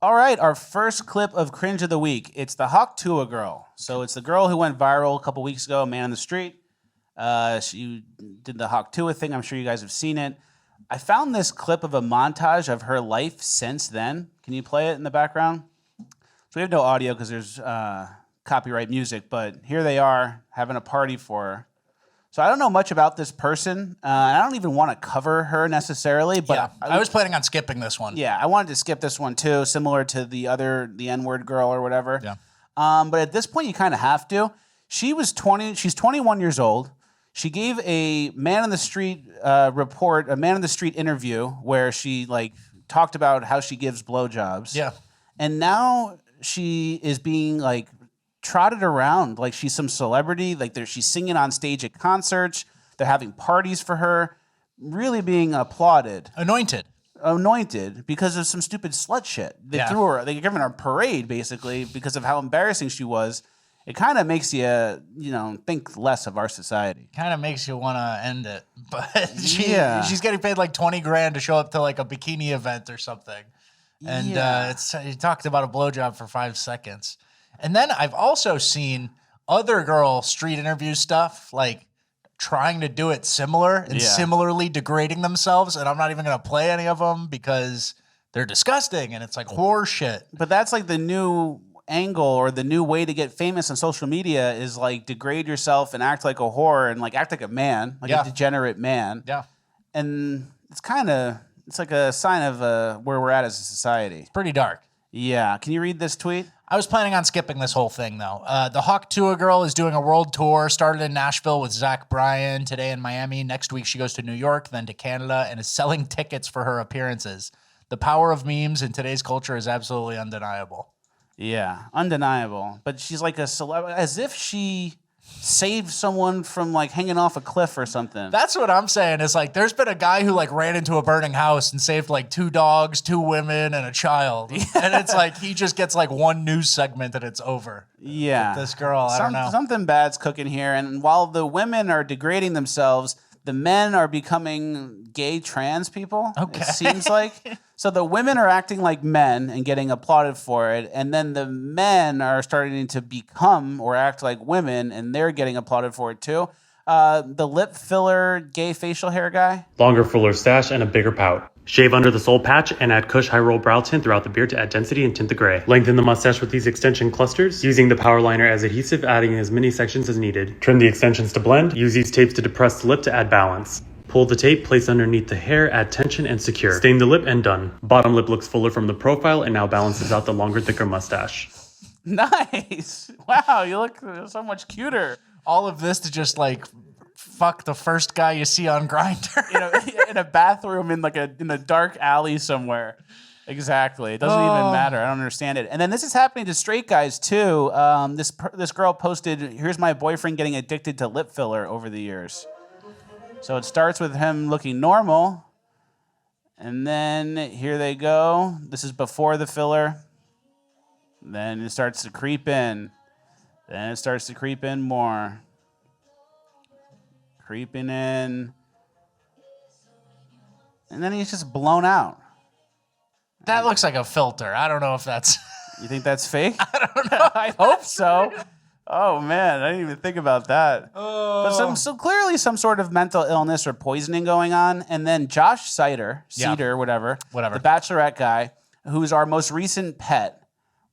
All right, our first clip of Cringe of the Week. It's the hawk-tua girl. So it's the girl who went viral a couple weeks ago, Man on the Street. She did the hawk-tua thing. I'm sure you guys have seen it. I found this clip of a montage of her life since then. Can you play it in the background? So we have no audio because there's copyright music, but here they are having a party for her. So I don't know much about this person. I don't even want to cover her necessarily. But yeah, I was planning on skipping this one. Yeah, I wanted to skip this one too, similar to the N-word girl or whatever. Yeah. But at this point, you kind of have to. She's 21 years old. She gave a Man on the Street report, a Man on the Street interview where she talked about how she gives blowjobs. Yeah. And now she is being trotted around like she's some celebrity. Like she's singing on stage at concerts. They're having parties for her, really being applauded. Anointed because of some stupid slut shit. They threw her. They given her a parade basically because of how embarrassing she was. It kind of makes you, think less of our society. Kind of makes you want to end it, but she's getting paid like $20,000 to show up to like a bikini event or something, and he talked about a blowjob for 5 seconds, and then I've also seen other girl street interview stuff like trying to do it similar and similarly degrading themselves, and I'm not even going to play any of them because they're disgusting and it's like horror shit. But that's like the new angle or the new way to get famous on social media is like degrade yourself and act like a whore and like act like a man, like a degenerate man. Yeah. And it's like a sign of where we're at as a society. It's pretty dark. Yeah. Can you read this tweet? I was planning on skipping this whole thing, though. The hawk-tua girl is doing a world tour, started in Nashville with Zach Bryan, today in Miami. Next week, she goes to New York, then to Canada, and is selling tickets for her appearances. The power of memes in today's culture is absolutely undeniable. Yeah, undeniable. But she's like a celeb, as if she saved someone from like hanging off a cliff or something. That's what I'm saying. Is like there's been a guy who like ran into a burning house and saved like 2 dogs, 2 women, and a child. And it's like he just gets like one news segment and it's over. Yeah. But this girl, I don't know. Something bad's cooking here. And while the women are degrading themselves, the men are becoming gay trans people. Okay. It seems like. So the women are acting like men and getting applauded for it. And then the men are starting to become or act like women and they're getting applauded for it too. The lip filler gay facial hair guy. Longer fuller stash and a bigger pout. Shave under the soul patch and add Kush High Roll Brow Tint throughout the beard to add density and tint the gray. Lengthen the mustache with these extension clusters, using the power liner as adhesive, adding as many sections as needed. Trim the extensions to blend. Use these tapes to depress the lip to add balance. Pull the tape, place underneath the hair, add tension, and secure. Stain the lip and done. Bottom lip looks fuller from the profile and now balances out the longer, thicker mustache. Nice. Wow, you look so much cuter. All of this to just like fuck the first guy you see on Grindr. In a bathroom in a dark alley somewhere. Exactly. It doesn't even matter. I don't understand it. And then this is happening to straight guys too. This girl posted, "Here's my boyfriend getting addicted to lip filler over the years." So it starts with him looking normal, and then here they go. This is before the filler. Then it starts to creep in. Then it starts to creep in more. Creeping in. And then he's just blown out. That looks like a filter. I don't know if that's... You think that's fake? I don't know. I hope so. Oh, man. I didn't even think about that. But so clearly some sort of mental illness or poisoning going on. And then Josh Cedar, whatever, the Bachelorette guy, who's our most recent pet.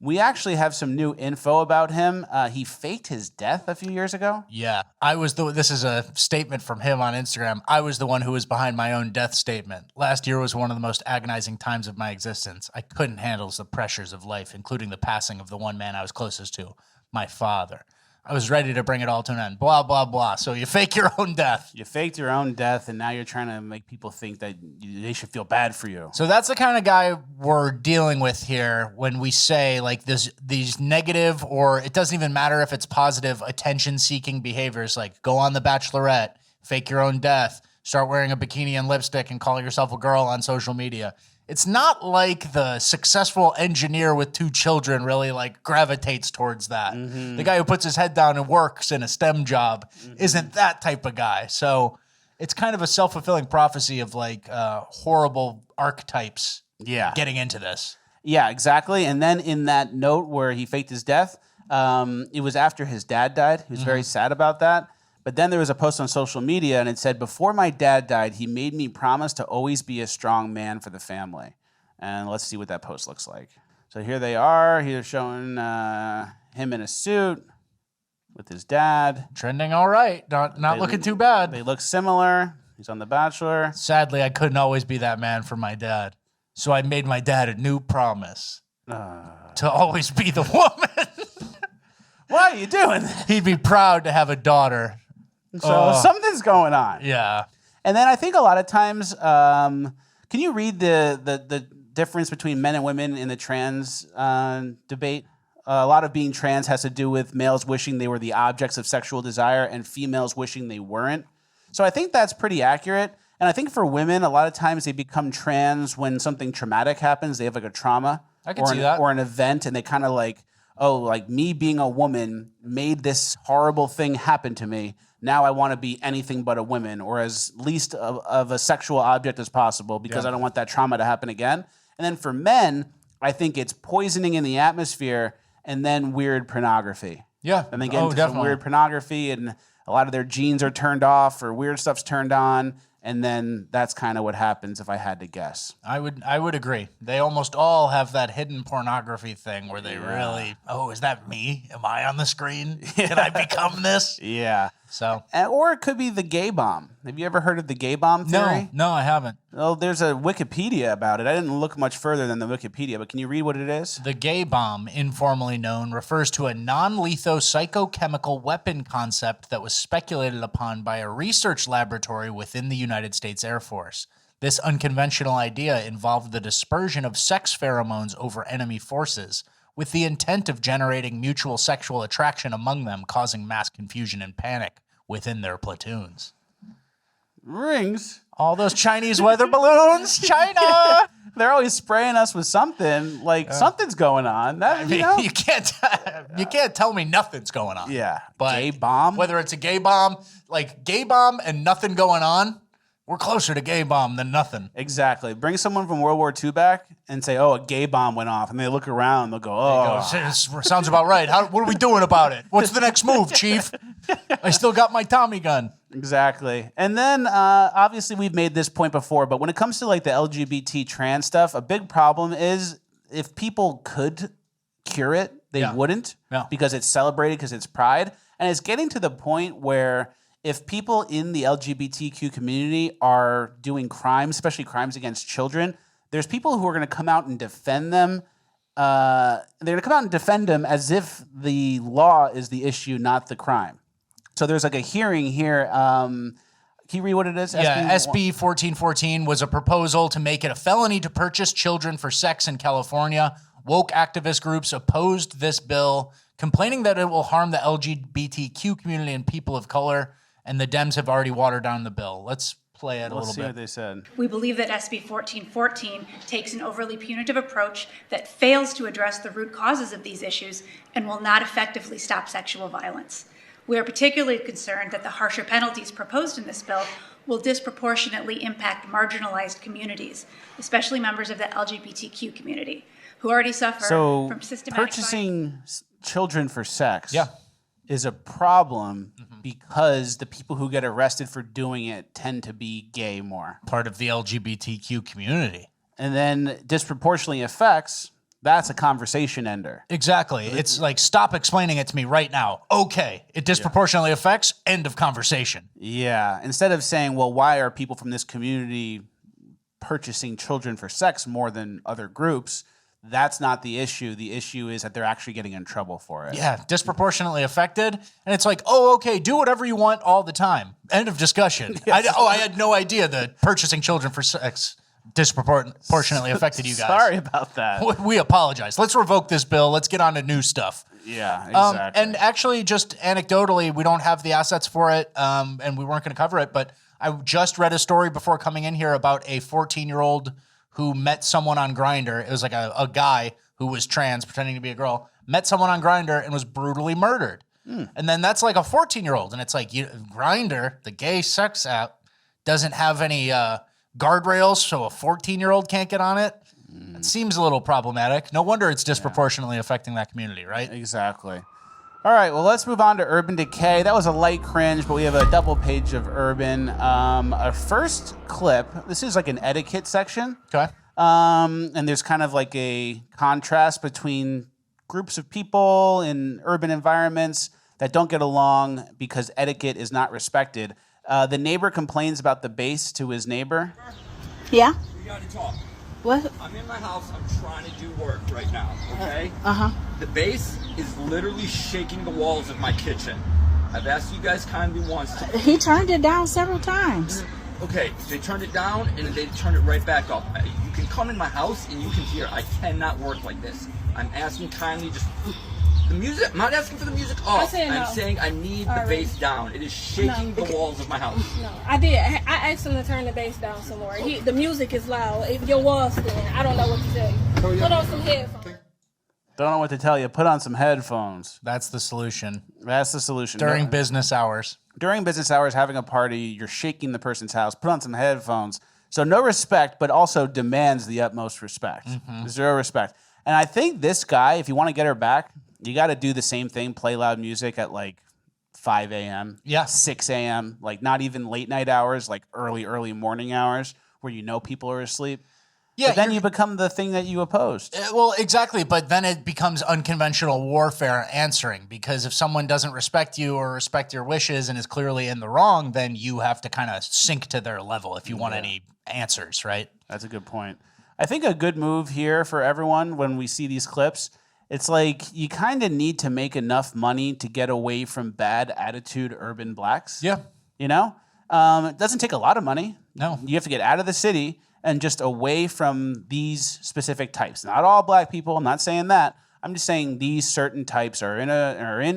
We actually have some new info about him. He faked his death a few years ago. Yeah. This is a statement from him on Instagram. I was the one who was behind my own death statement. Last year was one of the most agonizing times of my existence. I couldn't handle the pressures of life, including the passing of the one man I was closest to, my father. I was ready to bring it all to an end. Blah, blah, blah. So you fake your own death. You faked your own death, and now you're trying to make people think that they should feel bad for you. So that's the kind of guy we're dealing with here when we say like these negative, or it doesn't even matter if it's positive, attention-seeking behaviors like go on The Bachelorette, fake your own death, start wearing a bikini and lipstick and call yourself a girl on social media. It's not like the successful engineer with 2 children really like gravitates towards that. Mm-hmm. The guy who puts his head down and works in a STEM job isn't that type of guy. So it's kind of a self-fulfilling prophecy of like horrible archetypes getting into this. Yeah, exactly. And then in that note where he faked his death, it was after his dad died. He was very sad about that. But then there was a post on social media, and it said, "Before my dad died, he made me promise to always be a strong man for the family." And let's see what that post looks like. So here they are. Here's showing him in a suit with his dad. Trending all right. Not looking too bad. They look similar. He's on The Bachelor. Sadly, I couldn't always be that man for my dad. So I made my dad a new promise to always be the woman. Why are you doing that? He'd be proud to have a daughter. So something's going on. Yeah. And then I think a lot of times, can you read the difference between men and women in the trans debate? A lot of being trans has to do with males wishing they were the objects of sexual desire and females wishing they weren't. So I think that's pretty accurate. And I think for women, a lot of times they become trans when something traumatic happens. They have like a trauma or an event, and they kind of like, oh, like me being a woman made this horrible thing happen to me. Now I want to be anything but a woman, or as least of a sexual object as possible, because I don't want that trauma to happen again. And then for men, I think it's poisoning in the atmosphere and then weird pornography. Yeah. And they get into some weird pornography, and a lot of their genes are turned off or weird stuff's turned on. And then that's kind of what happens, if I had to guess. I would agree. They almost all have that hidden pornography thing where they really, oh, is that me? Am I on the screen? Can I become this? Yeah. So, or it could be the gay bomb. Have you ever heard of the gay bomb theory? No, I haven't. Well, there's a Wikipedia about it. I didn't look much further than the Wikipedia, but can you read what it is? The gay bomb, informally known, refers to a non-lethal psychochemical weapon concept that was speculated upon by a research laboratory within the United States Air Force. This unconventional idea involved the dispersion of sex pheromones over enemy forces, with the intent of generating mutual sexual attraction among them, causing mass confusion and panic within their platoons. Rings. All those Chinese weather balloons, China. They're always spraying us with something. Like something's going on. That, you can't tell me nothing's going on. Yeah, but gay bomb. Whether it's a gay bomb, like gay bomb and nothing going on, we're closer to gay bomb than nothing. Exactly. Bring someone from World War II back and say, "Oh, a gay bomb went off," and they look around. They'll go, "Oh, sounds about right. What are we doing about it? What's the next move, Chief? I still got my Tommy gun." Exactly. And then obviously we've made this point before, but when it comes to like the LGBT trans stuff, a big problem is if people could cure it, they wouldn't because it's celebrated, because it's pride. And it's getting to the point where if people in the LGBTQ community are doing crimes, especially crimes against children, there's people who are going to come out and defend them. They're going to come out and defend them as if the law is the issue, not the crime. So there's like a hearing here. Can you read what it is? Yeah, SB 1414 was a proposal to make it a felony to purchase children for sex in California. Woke activist groups opposed this bill, complaining that it will harm the LGBTQ community and people of color, and the Dems have already watered down the bill. Let's play it a little bit. Let's see what they said. We believe that SB 1414 takes an overly punitive approach that fails to address the root causes of these issues and will not effectively stop sexual violence. We are particularly concerned that the harsher penalties proposed in this bill will disproportionately impact marginalized communities, especially members of the LGBTQ community, who already suffer from systematic purchasing children for sex is a problem because the people who get arrested for doing it tend to be gay more. Part of the LGBTQ community. And then disproportionately affects... That's a conversation ender. Exactly. It's like, stop explaining it to me right now. Okay. It disproportionately affects, end of conversation. Yeah. Instead of saying, well, why are people from this community purchasing children for sex more than other groups? That's not the issue. The issue is that they're actually getting in trouble for it. Yeah. Disproportionately affected. And it's like, oh, okay, do whatever you want all the time. End of discussion. Yes. I had no idea that purchasing children for sex disproportionately affected you guys. Sorry about that. We apologize. Let's revoke this bill. Let's get on to new stuff. Yeah, exactly. And actually, just anecdotally, we don't have the assets for it, and we weren't going to cover it, but I just read a story before coming in here about a 14-year-old who met someone on Grindr. It was like a guy who was trans, pretending to be a girl, met someone on Grindr and was brutally murdered. And then that's like a 14-year-old, and it's like Grindr, the gay sex app, doesn't have any... guardrails so a 14-year-old can't get on it. It seems a little problematic. No wonder it's disproportionately affecting that community, right? Exactly. All right, well, let's move on to Urban Decay. That was a light cringe, but we have a double page of Urban. Our first clip, this is like an etiquette section. Okay. And there's kind of like a contrast between groups of people in urban environments that don't get along because etiquette is not respected. The neighbor complains about the bass to his neighbor. Yeah? We gotta talk. What? I'm in my house. I'm trying to do work right now, okay? Uh-huh. The bass is literally shaking the walls of my kitchen. I've asked you guys kindly once to... He turned it down several times. Okay, they turned it down and they turned it right back up. You can come in my house and you can hear I cannot work like this. I'm asking kindly, just The music, I'm not asking for the music off. I'm saying I need the bass down. It is shaking the walls of my house. No, I did. I asked him to turn the bass down some more. The music is loud. If your walls spinning, I don't know what to tell you. Put on some headphones. Don't know what to tell you. Put on some headphones. That's the solution. That's the solution. During business hours. During business hours, having a party, you're shaking the person's house. Put on some headphones. So no respect, but also demands the utmost respect. Zero respect. And I think this guy, if you want to get her back, you got to do the same thing. Play loud music at like 5 a.m. Yeah. 6 a.m. Like not even late night hours, like early morning hours where you know people are asleep. Yeah, but then you become the thing that you opposed. Well, exactly. But then it becomes unconventional warfare answering, because if someone doesn't respect you or respect your wishes and is clearly in the wrong, then you have to kind of sink to their level if you want any answers, right? That's a good point. I think a good move here for everyone when we see these clips, it's like you kind of need to make enough money to get away from bad attitude urban blacks. Yeah. You know? It doesn't take a lot of money. No. You have to get out of the city and just away from these specific types. Not all black people, I'm not saying that. I'm just saying these certain types are in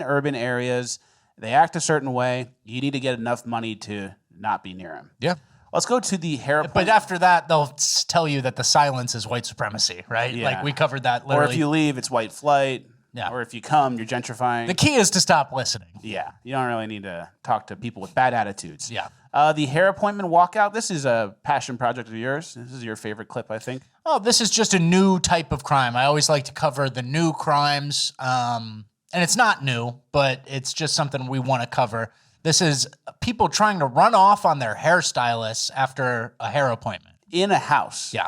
urban areas. They act a certain way. You need to get enough money to not be near them. Yeah. Let's go to the hair. But after that, they'll tell you that the silence is white supremacy, right? Yeah. Like we covered that literally. Or if you leave, it's white flight. Yeah. Or if you come, you're gentrifying. The key is to stop listening. Yeah. You don't really need to talk to people with bad attitudes. Yeah. The hair appointment walkout. This is a passion project of yours. This is your favorite clip, I think. Oh, this is just a new type of crime. I always like to cover the new crimes. And it's not new, but it's just something we want to cover. This is people trying to run off on their hairstylists after a hair appointment. In a house. Yeah.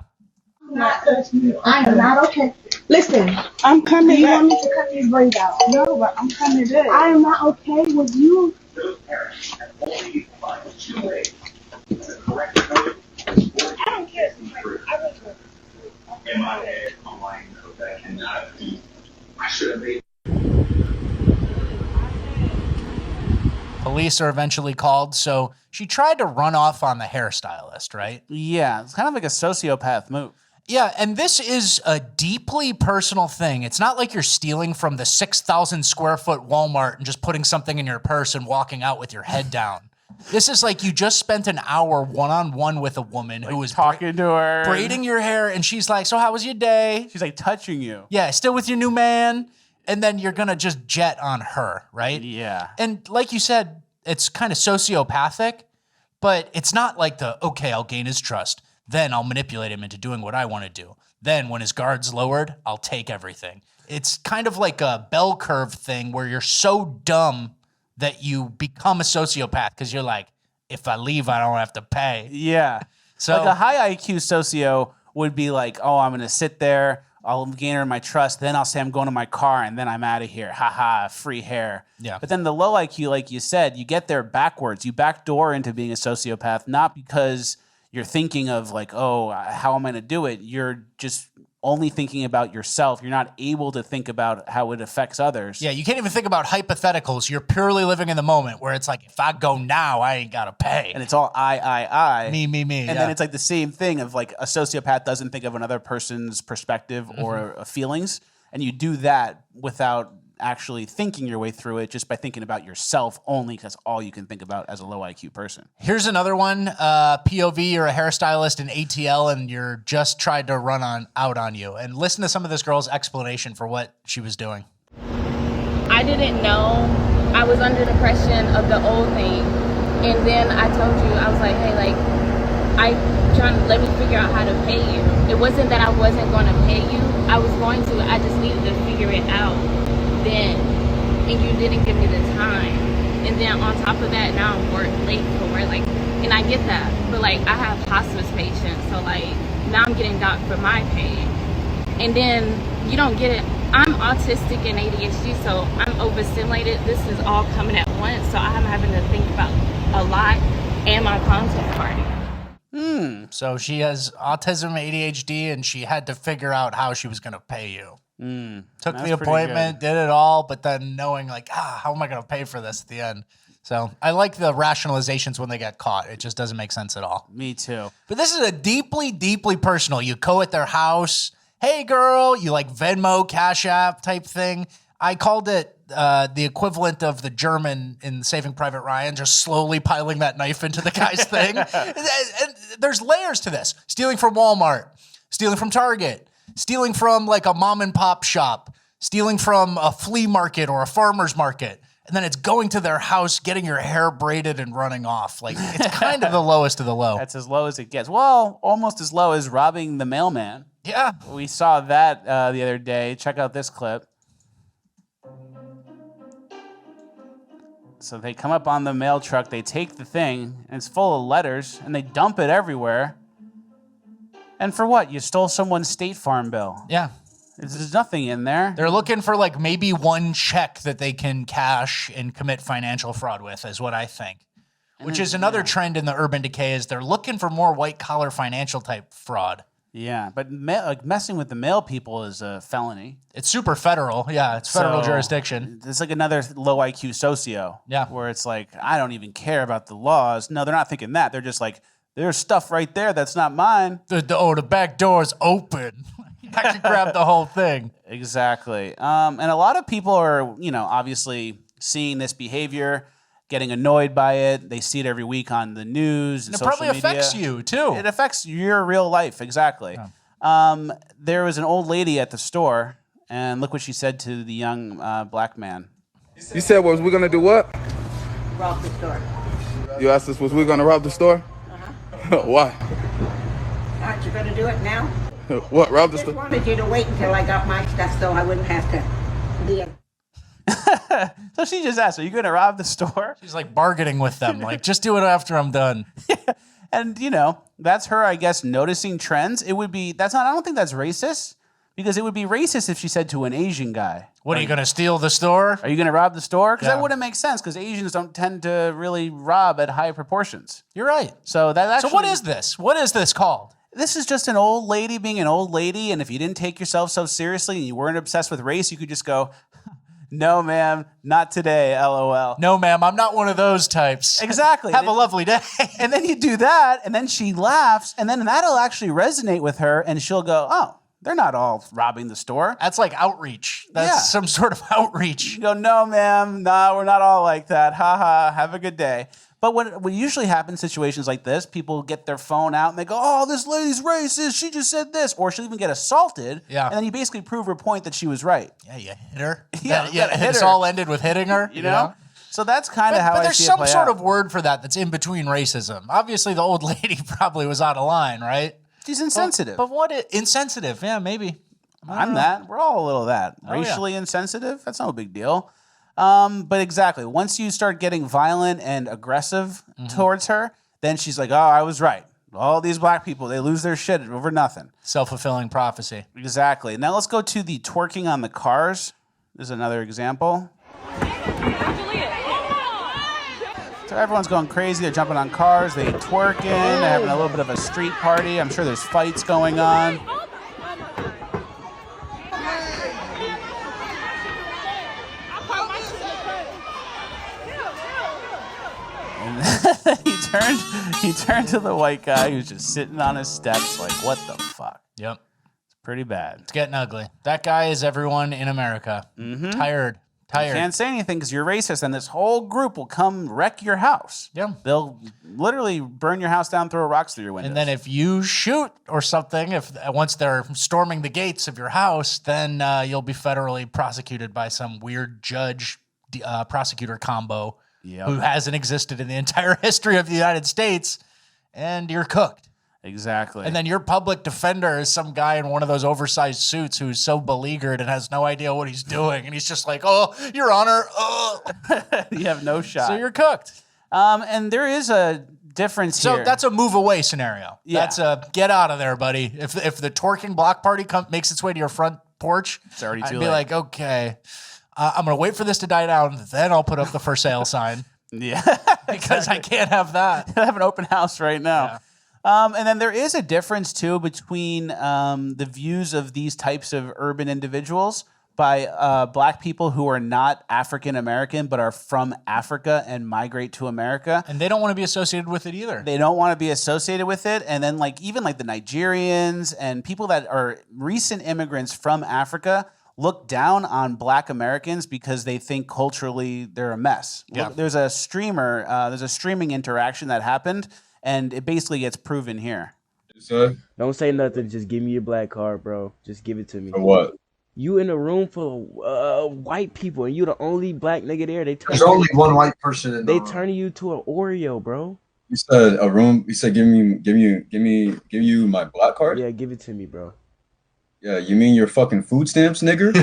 I am not okay. Listen, I'm coming. You want me to cut these braids out? No, but I'm coming back. I am not okay with you. I don't care. In my head, I'm like, no, that cannot be. I should have made. Police are eventually called, so she tried to run off on the hairstylist, right? Yeah, it's kind of like a sociopath move. Yeah, and this is a deeply personal thing. It's not like you're stealing from the 6,000 square foot Walmart and just putting something in your purse and walking out with your head down. This is like you just spent an hour one-on-one with a woman who was talking to her, braiding your hair, and she's like, so how was your day? She's like touching you. Yeah, still with your new man? And then you're going to just jet on her, right? Yeah. And like you said, it's kind of sociopathic, but it's not like okay, I'll gain his trust. Then I'll manipulate him into doing what I want to do. Then when his guard's lowered, I'll take everything. It's kind of like a bell curve thing where you're so dumb that you become a sociopath because you're like, if I leave, I don't have to pay. Yeah. So like a high IQ socio would be like, oh, I'm going to sit there. I'll gain her my trust. Then I'll say I'm going to my car and then I'm out of here. Haha, free hair. Yeah. But then the low IQ, like you said, you get there backwards. You backdoor into being a sociopath, not because you're thinking of like, oh, how am I going to do it? You're just only thinking about yourself. You're not able to think about how it affects others. Yeah, you can't even think about hypotheticals. You're purely living in the moment where it's like, if I go now, I ain't got to pay. And it's all I. Me. And then it's like the same thing of like a sociopath doesn't think of another person's perspective or feelings. And you do that without actually thinking your way through it just by thinking about yourself only because that's all you can think about as a low IQ person. Here's another one. POV, you're a hairstylist in ATL and you're just tried to run out on you. And listen to some of this girl's explanation for what she was doing. I didn't know. I was under the impression of the old thing. And then I told you, I was like, hey, like, let me figure out how to pay you. It wasn't that I wasn't going to pay you. I was going to. I just needed to figure it out then. And you didn't give me the time. And then on top of that, now I'm late for work. Like, and I get that. But, like, I have hospice patients. So, like, now I'm getting docked for my pay. And then you don't get it. I'm autistic and ADHD, so I'm overstimulated. This is all coming at once. So I'm having to think about a lot and my content party. So she has autism, ADHD, and she had to figure out how she was going to pay you. Took the appointment, did it all, but then knowing like, how am I going to pay for this at the end? So I like the rationalizations when they get caught. It just doesn't make sense at all. Me too. But this is a deeply, deeply personal. You go at their house. Hey, girl, you like Venmo, Cash App type thing. I called it the equivalent of the German in Saving Private Ryan, just slowly piling that knife into the guy's thing. And there's layers to this. Stealing from Walmart, stealing from Target, stealing from like a mom and pop shop, stealing from a flea market or a farmer's market. And then it's going to their house, getting your hair braided and running off. Like, it's kind of the lowest of the low. That's as low as it gets. Well, almost as low as robbing the mailman. Yeah. We saw that the other day. Check out this clip. So they come up on the mail truck, they take the thing, and it's full of letters, and they dump it everywhere. And for what? You stole someone's State Farm bill. Yeah. There's nothing in there. They're looking for like maybe one check that they can cash and commit financial fraud with, is what I think. Which is another trend in the Urban Decay, is they're looking for more white-collar financial type fraud. Yeah, but like messing with the mail people is a felony. It's super federal. Yeah, it's federal jurisdiction. It's like another low IQ socio. Yeah. Where it's like, I don't even care about the laws. No, they're not thinking that. They're just like, there's stuff right there that's not mine. The back door's open. I can grab the whole thing. Exactly. And a lot of people are, obviously seeing this behavior, getting annoyed by it. They see it every week on the news and it social probably media. affects you, too. It affects your real life, exactly. Yeah. There was an old lady at the store, and look what she said to the young black man. You said, was we going to do what? Rob the store. You asked us, was we going to rob the store? Uh-huh. Why? Aren't you going to do it now? What, rob the store? I just wanted you to wait until I got my stuff so I wouldn't have to be in. So she just asked, are you going to rob the store? She's like bargaining with them. Like, just do it after I'm done. And, that's her, I guess, noticing trends. I don't think that's racist, because it would be racist if she said to an Asian guy, what, are you going to steal the store? Are you going to rob the store? Because that wouldn't make sense, because Asians don't tend to really rob at high proportions. You're right. So that actually, So what is this? What is this called? This is just an old lady being an old lady, and if you didn't take yourself so seriously and you weren't obsessed with race, you could just go, no, ma'am, not today, LOL. No, ma'am, I'm not one of those types. Exactly. Have a lovely day. And then you do that, and then she laughs, and then that'll actually resonate with her, and she'll go, oh, they're not all robbing the store. That's like outreach. That's some sort of outreach. You go, no, ma'am, no, we're not all like that. Ha ha, have a good day. But what usually happens in situations like this, people get their phone out and they go, oh, this lady's racist. She just said this. Or she'll even get assaulted. Yeah. And then you basically prove her point that she was right. Yeah, you hit her. Yeah, It's all ended with hitting her. You know? So that's kind of how I see it play out. But there's some sort of word for that that's in between racism. Obviously, the old lady probably was out of line, right? She's insensitive. But insensitive? Yeah, maybe. I'm that. We're all a little that. Racially insensitive? That's no big deal. But exactly, once you start getting violent and aggressive towards her, then she's like, oh, I was right. All these black people, they lose their shit over nothing. Self-fulfilling prophecy. Exactly. Now let's go to the twerking on the cars. This is another example. So everyone's going crazy. They're jumping on cars. They twerking. They're having a little bit of a street party. I'm sure there's fights going on. He turned to the white guy who's just sitting on his steps like, what the fuck? Yep. It's pretty bad. It's getting ugly. That guy is everyone in America. Mm-hmm. Tired. You can't say anything because you're racist, and this whole group will come wreck your house. Yeah. They'll literally burn your house down, throw rocks through your windows. And then if you shoot or something, once they're storming the gates of your house, then you'll be federally prosecuted by some weird judge prosecutor combo who hasn't existed in the entire history of the United States, and you're cooked. Exactly. And then your public defender is some guy in one of those oversized suits who's so beleaguered and has no idea what he's doing. And he's just like, oh, Your Honor. You have no shot. So you're cooked. And there is a difference here. So that's a move away scenario. Yeah. That's a get out of there, buddy. If the twerking block party makes its way to your front porch, it's already too I'd late. be like, okay, I'm going to wait for this to die down. Then I'll put up the for sale sign. Yeah. Because I can't have that. I have an open house right now. Yeah. And then there is a difference, too, between the views of these types of urban individuals by black people who are not African-American but are from Africa and migrate to America. And they don't want to be associated with it either. They don't want to be associated with it. And then even the Nigerians and people that are recent immigrants from Africa look down on Black Americans because they think culturally they're a mess. Yeah. There's a streaming interaction that happened, and it basically gets proven here. Don't say nothing. Just give me your black card, bro. Just give it to me. For what? You in a room full of white people, and you the only black nigga there. There's only one white person in the They room. turning you to an Oreo, bro. You said a room. You said give you my black card. Yeah, give it to me, bro. Yeah, you mean your fucking food stamps, nigger?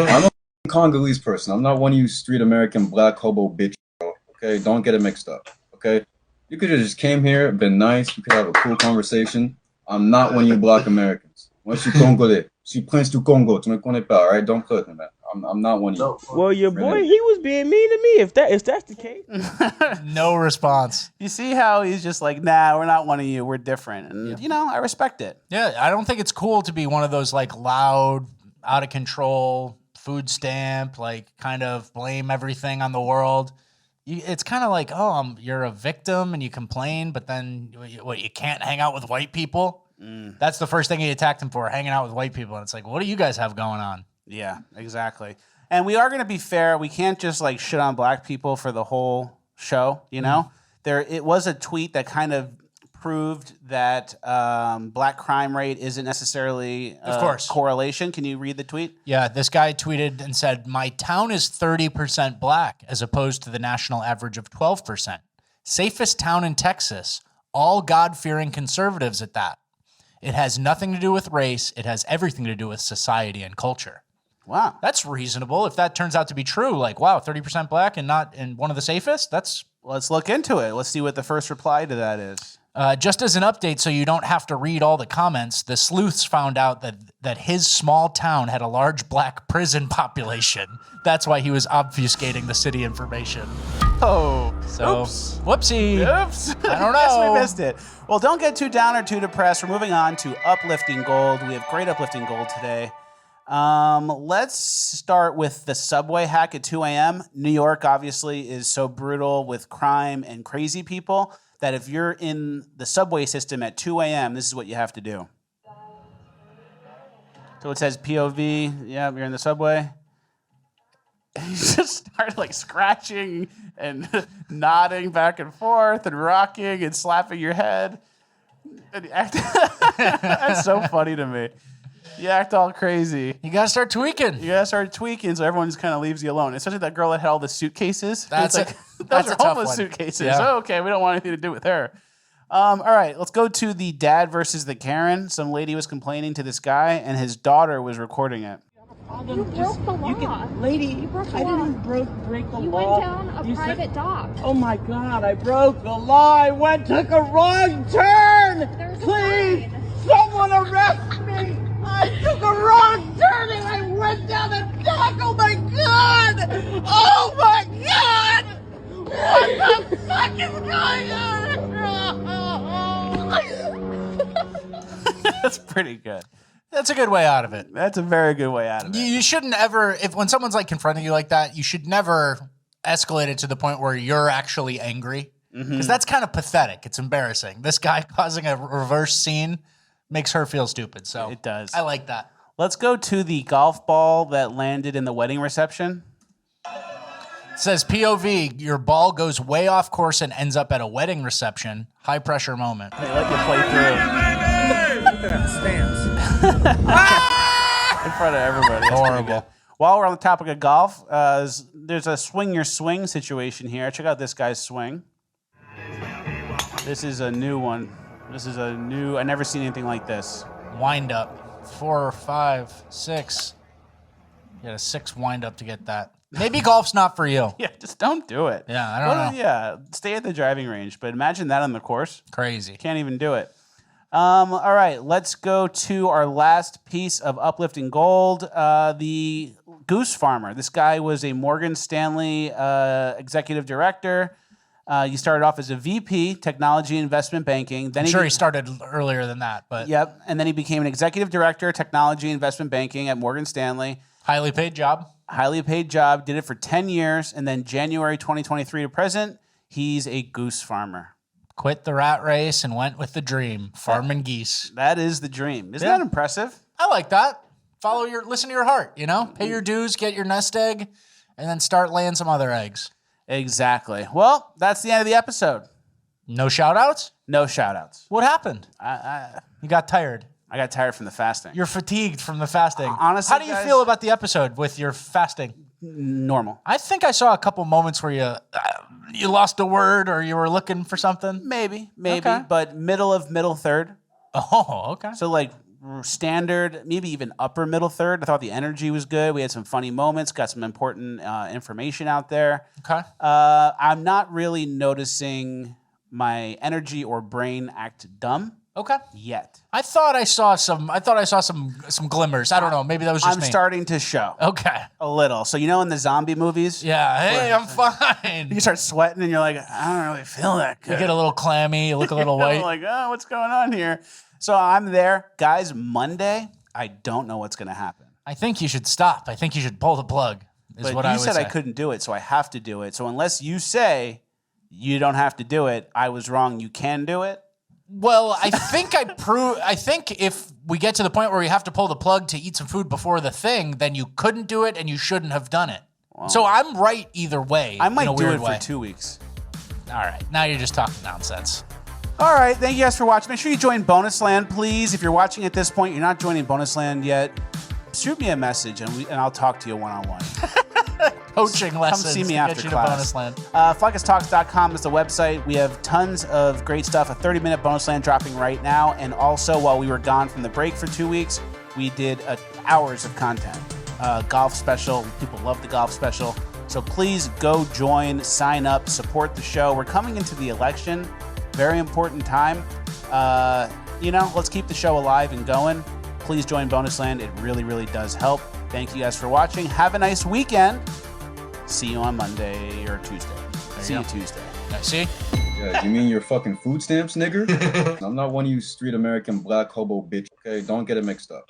I'm a Congolese person. I'm not one of you street American black hobo bitch, bro. Okay, don't get it mixed up. Okay, you could have just came here, been nice. We could have a cool conversation. I'm not one of you black Americans. Moi, je suis Congolais. Je suis prince du Congo. Tu me connais pas, all right? Don't play with me, man. I'm not one of you. Well, your boy, he was being mean to me. If that's the case. No response. You see how he's just like, nah, we're not one of you. We're different. And, you know, I respect it. Yeah, I don't think it's cool to be one of those like loud, out of control, food stamp, like kind of blame everything on the world. It's kind of like, oh, you're a victim and you complain, but then you can't hang out with white people? That's the first thing he attacked him for, hanging out with white people. And it's like, what do you guys have going on? Yeah, exactly. And we are going to be fair. We can't just like shit on black people for the whole show, you know? It was a tweet that kind of proved that black crime rate isn't necessarily Of course. correlation. Can you read the tweet? Yeah, this guy tweeted and said, my town is 30% black as opposed to the national average of 12%. Safest town in Texas, all God-fearing conservatives at that. It has nothing to do with race. It has everything to do with society and culture. Wow. That's reasonable. If that turns out to be true, like, wow, 30% black and not in one of the safest, that's... Let's look into it. Let's see what the first reply to that is. Just as an update, so you don't have to read all the comments, the sleuths found out that his small town had a large black prison population. That's why he was obfuscating the city information. Oh, so oops. Whoopsie. Oops. I don't Guess know. we missed it. Well, don't get too down or too depressed. We're moving on to Uplifting Gold. We have great Uplifting Gold today. Let's start with the subway hack at 2 a.m. New York, obviously, is so brutal with crime and crazy people that if you're in the subway system at 2 a.m., this is what you have to do. So it says POV. Yeah, you're in the subway. And you just start like scratching and nodding back and forth and rocking and slapping your head. And you act that's so funny to me. You act all crazy. You gotta start tweaking. You gotta start tweaking, so everyone just kind of leaves you alone. Especially that girl that had all the suitcases. That's it's like, that's those a are tough homeless one. suitcases. Yeah. Oh, okay, we don't want anything to do with her. All right, let's go to the dad versus the Karen. Some lady was complaining to this guy, and his daughter was recording it. You broke the law. Lady, I didn't break the law. You went down a private dock. Oh my God, I broke the law. I took a wrong turn. Please, someone arrest me. I took a wrong turn and I went down a dock. Oh my God. Oh my God. What the fuck is going on? That's pretty good. That's a good way out of it. That's a very good way out of it. You shouldn't ever, when someone's like confronting you like that, you should never escalate it to the point where you're actually angry. Because that's kind of pathetic. It's embarrassing. This guy causing a reverse scene makes her feel stupid. So it does. I like that. Let's go to the golf ball that landed in the wedding reception. It says POV, your ball goes way off course and ends up at a wedding reception. High pressure moment. They let you play through. Look at that stance. In front of everybody. That's Horrible. pretty good. While we're on the topic of golf, there's a swing your swing situation here. Check out this guy's swing. This is a new one. I never seen anything like this. Wind up. 4, 5, 6. You got a 6 wind up to get that. Maybe golf's not for you. Yeah, just don't do it. Yeah, I don't know. Yeah, stay at the driving range. But imagine that on the course. Crazy. Can't even do it. All right, let's go to our last piece of Uplifting Gold, the goose farmer. This guy was a Morgan Stanley executive director. You started off as a VP, technology investment banking. Then He started earlier than that, but Yep, and then he became an executive director, technology investment banking at Morgan Stanley. Highly paid job. Highly paid job. Did it for 10 years, and then January 2023 to present, he's a goose farmer. Quit the rat race and went with the dream, farming geese. That is the dream. Isn't that impressive? I like that. listen to your heart, you know? Pay your dues, get your nest egg, and then start laying some other eggs. Exactly. Well, that's the end of the episode. No shout-outs? No shout-outs. What happened? You got tired. I got tired from the fasting. You're fatigued from the fasting. Honestly, how do you feel about the episode with your fasting? Normal. I think I saw a couple moments where you lost a word or you were looking for something. Maybe, Okay. but middle third. Oh, okay. So like standard, maybe even upper middle third. I thought the energy was good. We had some funny moments, got some important information out there. Okay. I'm not really noticing my energy or brain act dumb. Okay. Yet. I thought I saw some glimmers. I don't know. Maybe that was just I'm me. starting to show. Okay. A little. So you know in the zombie movies? Yeah. Hey, I'm fine. You start sweating and you're like, I don't really feel that good. You get a little clammy. You look a little white. Like, oh, what's going on here? So I'm there. Guys, Monday, I don't know what's going to happen. I think you should stop. I think you should pull the plug, is But what you I would said say. I couldn't do it, so I have to do it. So unless you say you don't have to do it, I was wrong, you can do it. Well, I think I think if we get to the point where we have to pull the plug to eat some food before the thing, then you couldn't do it and you shouldn't have done it. Wow. So I'm right either way. I might in a do weird it way. for 2 weeks. All right. Now you're just talking nonsense. All right. Thank you guys for watching. Make sure you join Bonus Land, please. If you're watching at this point, you're not joining Bonus Land yet, shoot me a message and I'll talk to you one-on-one. Coaching lessons Come see me to after get you class. to Bonus Land. Fleccastalks.com is the website. We have tons of great stuff. A 30-minute Bonus Land dropping right now. And also, while we were gone from the break for 2 weeks, we did hours of content. Golf special. People love the golf special. So please go join, sign up, support the show. We're coming into the election. Very important time. Let's keep the show alive and going. Please join Bonus Land. It really, really does help. Thank you guys for watching. Have a nice weekend. See you on Monday or Tuesday. See you Tuesday. See? Yeah, you mean your fucking food stamps, nigger? I'm not one of you street American black hobo bitch, okay? Don't get it mixed up.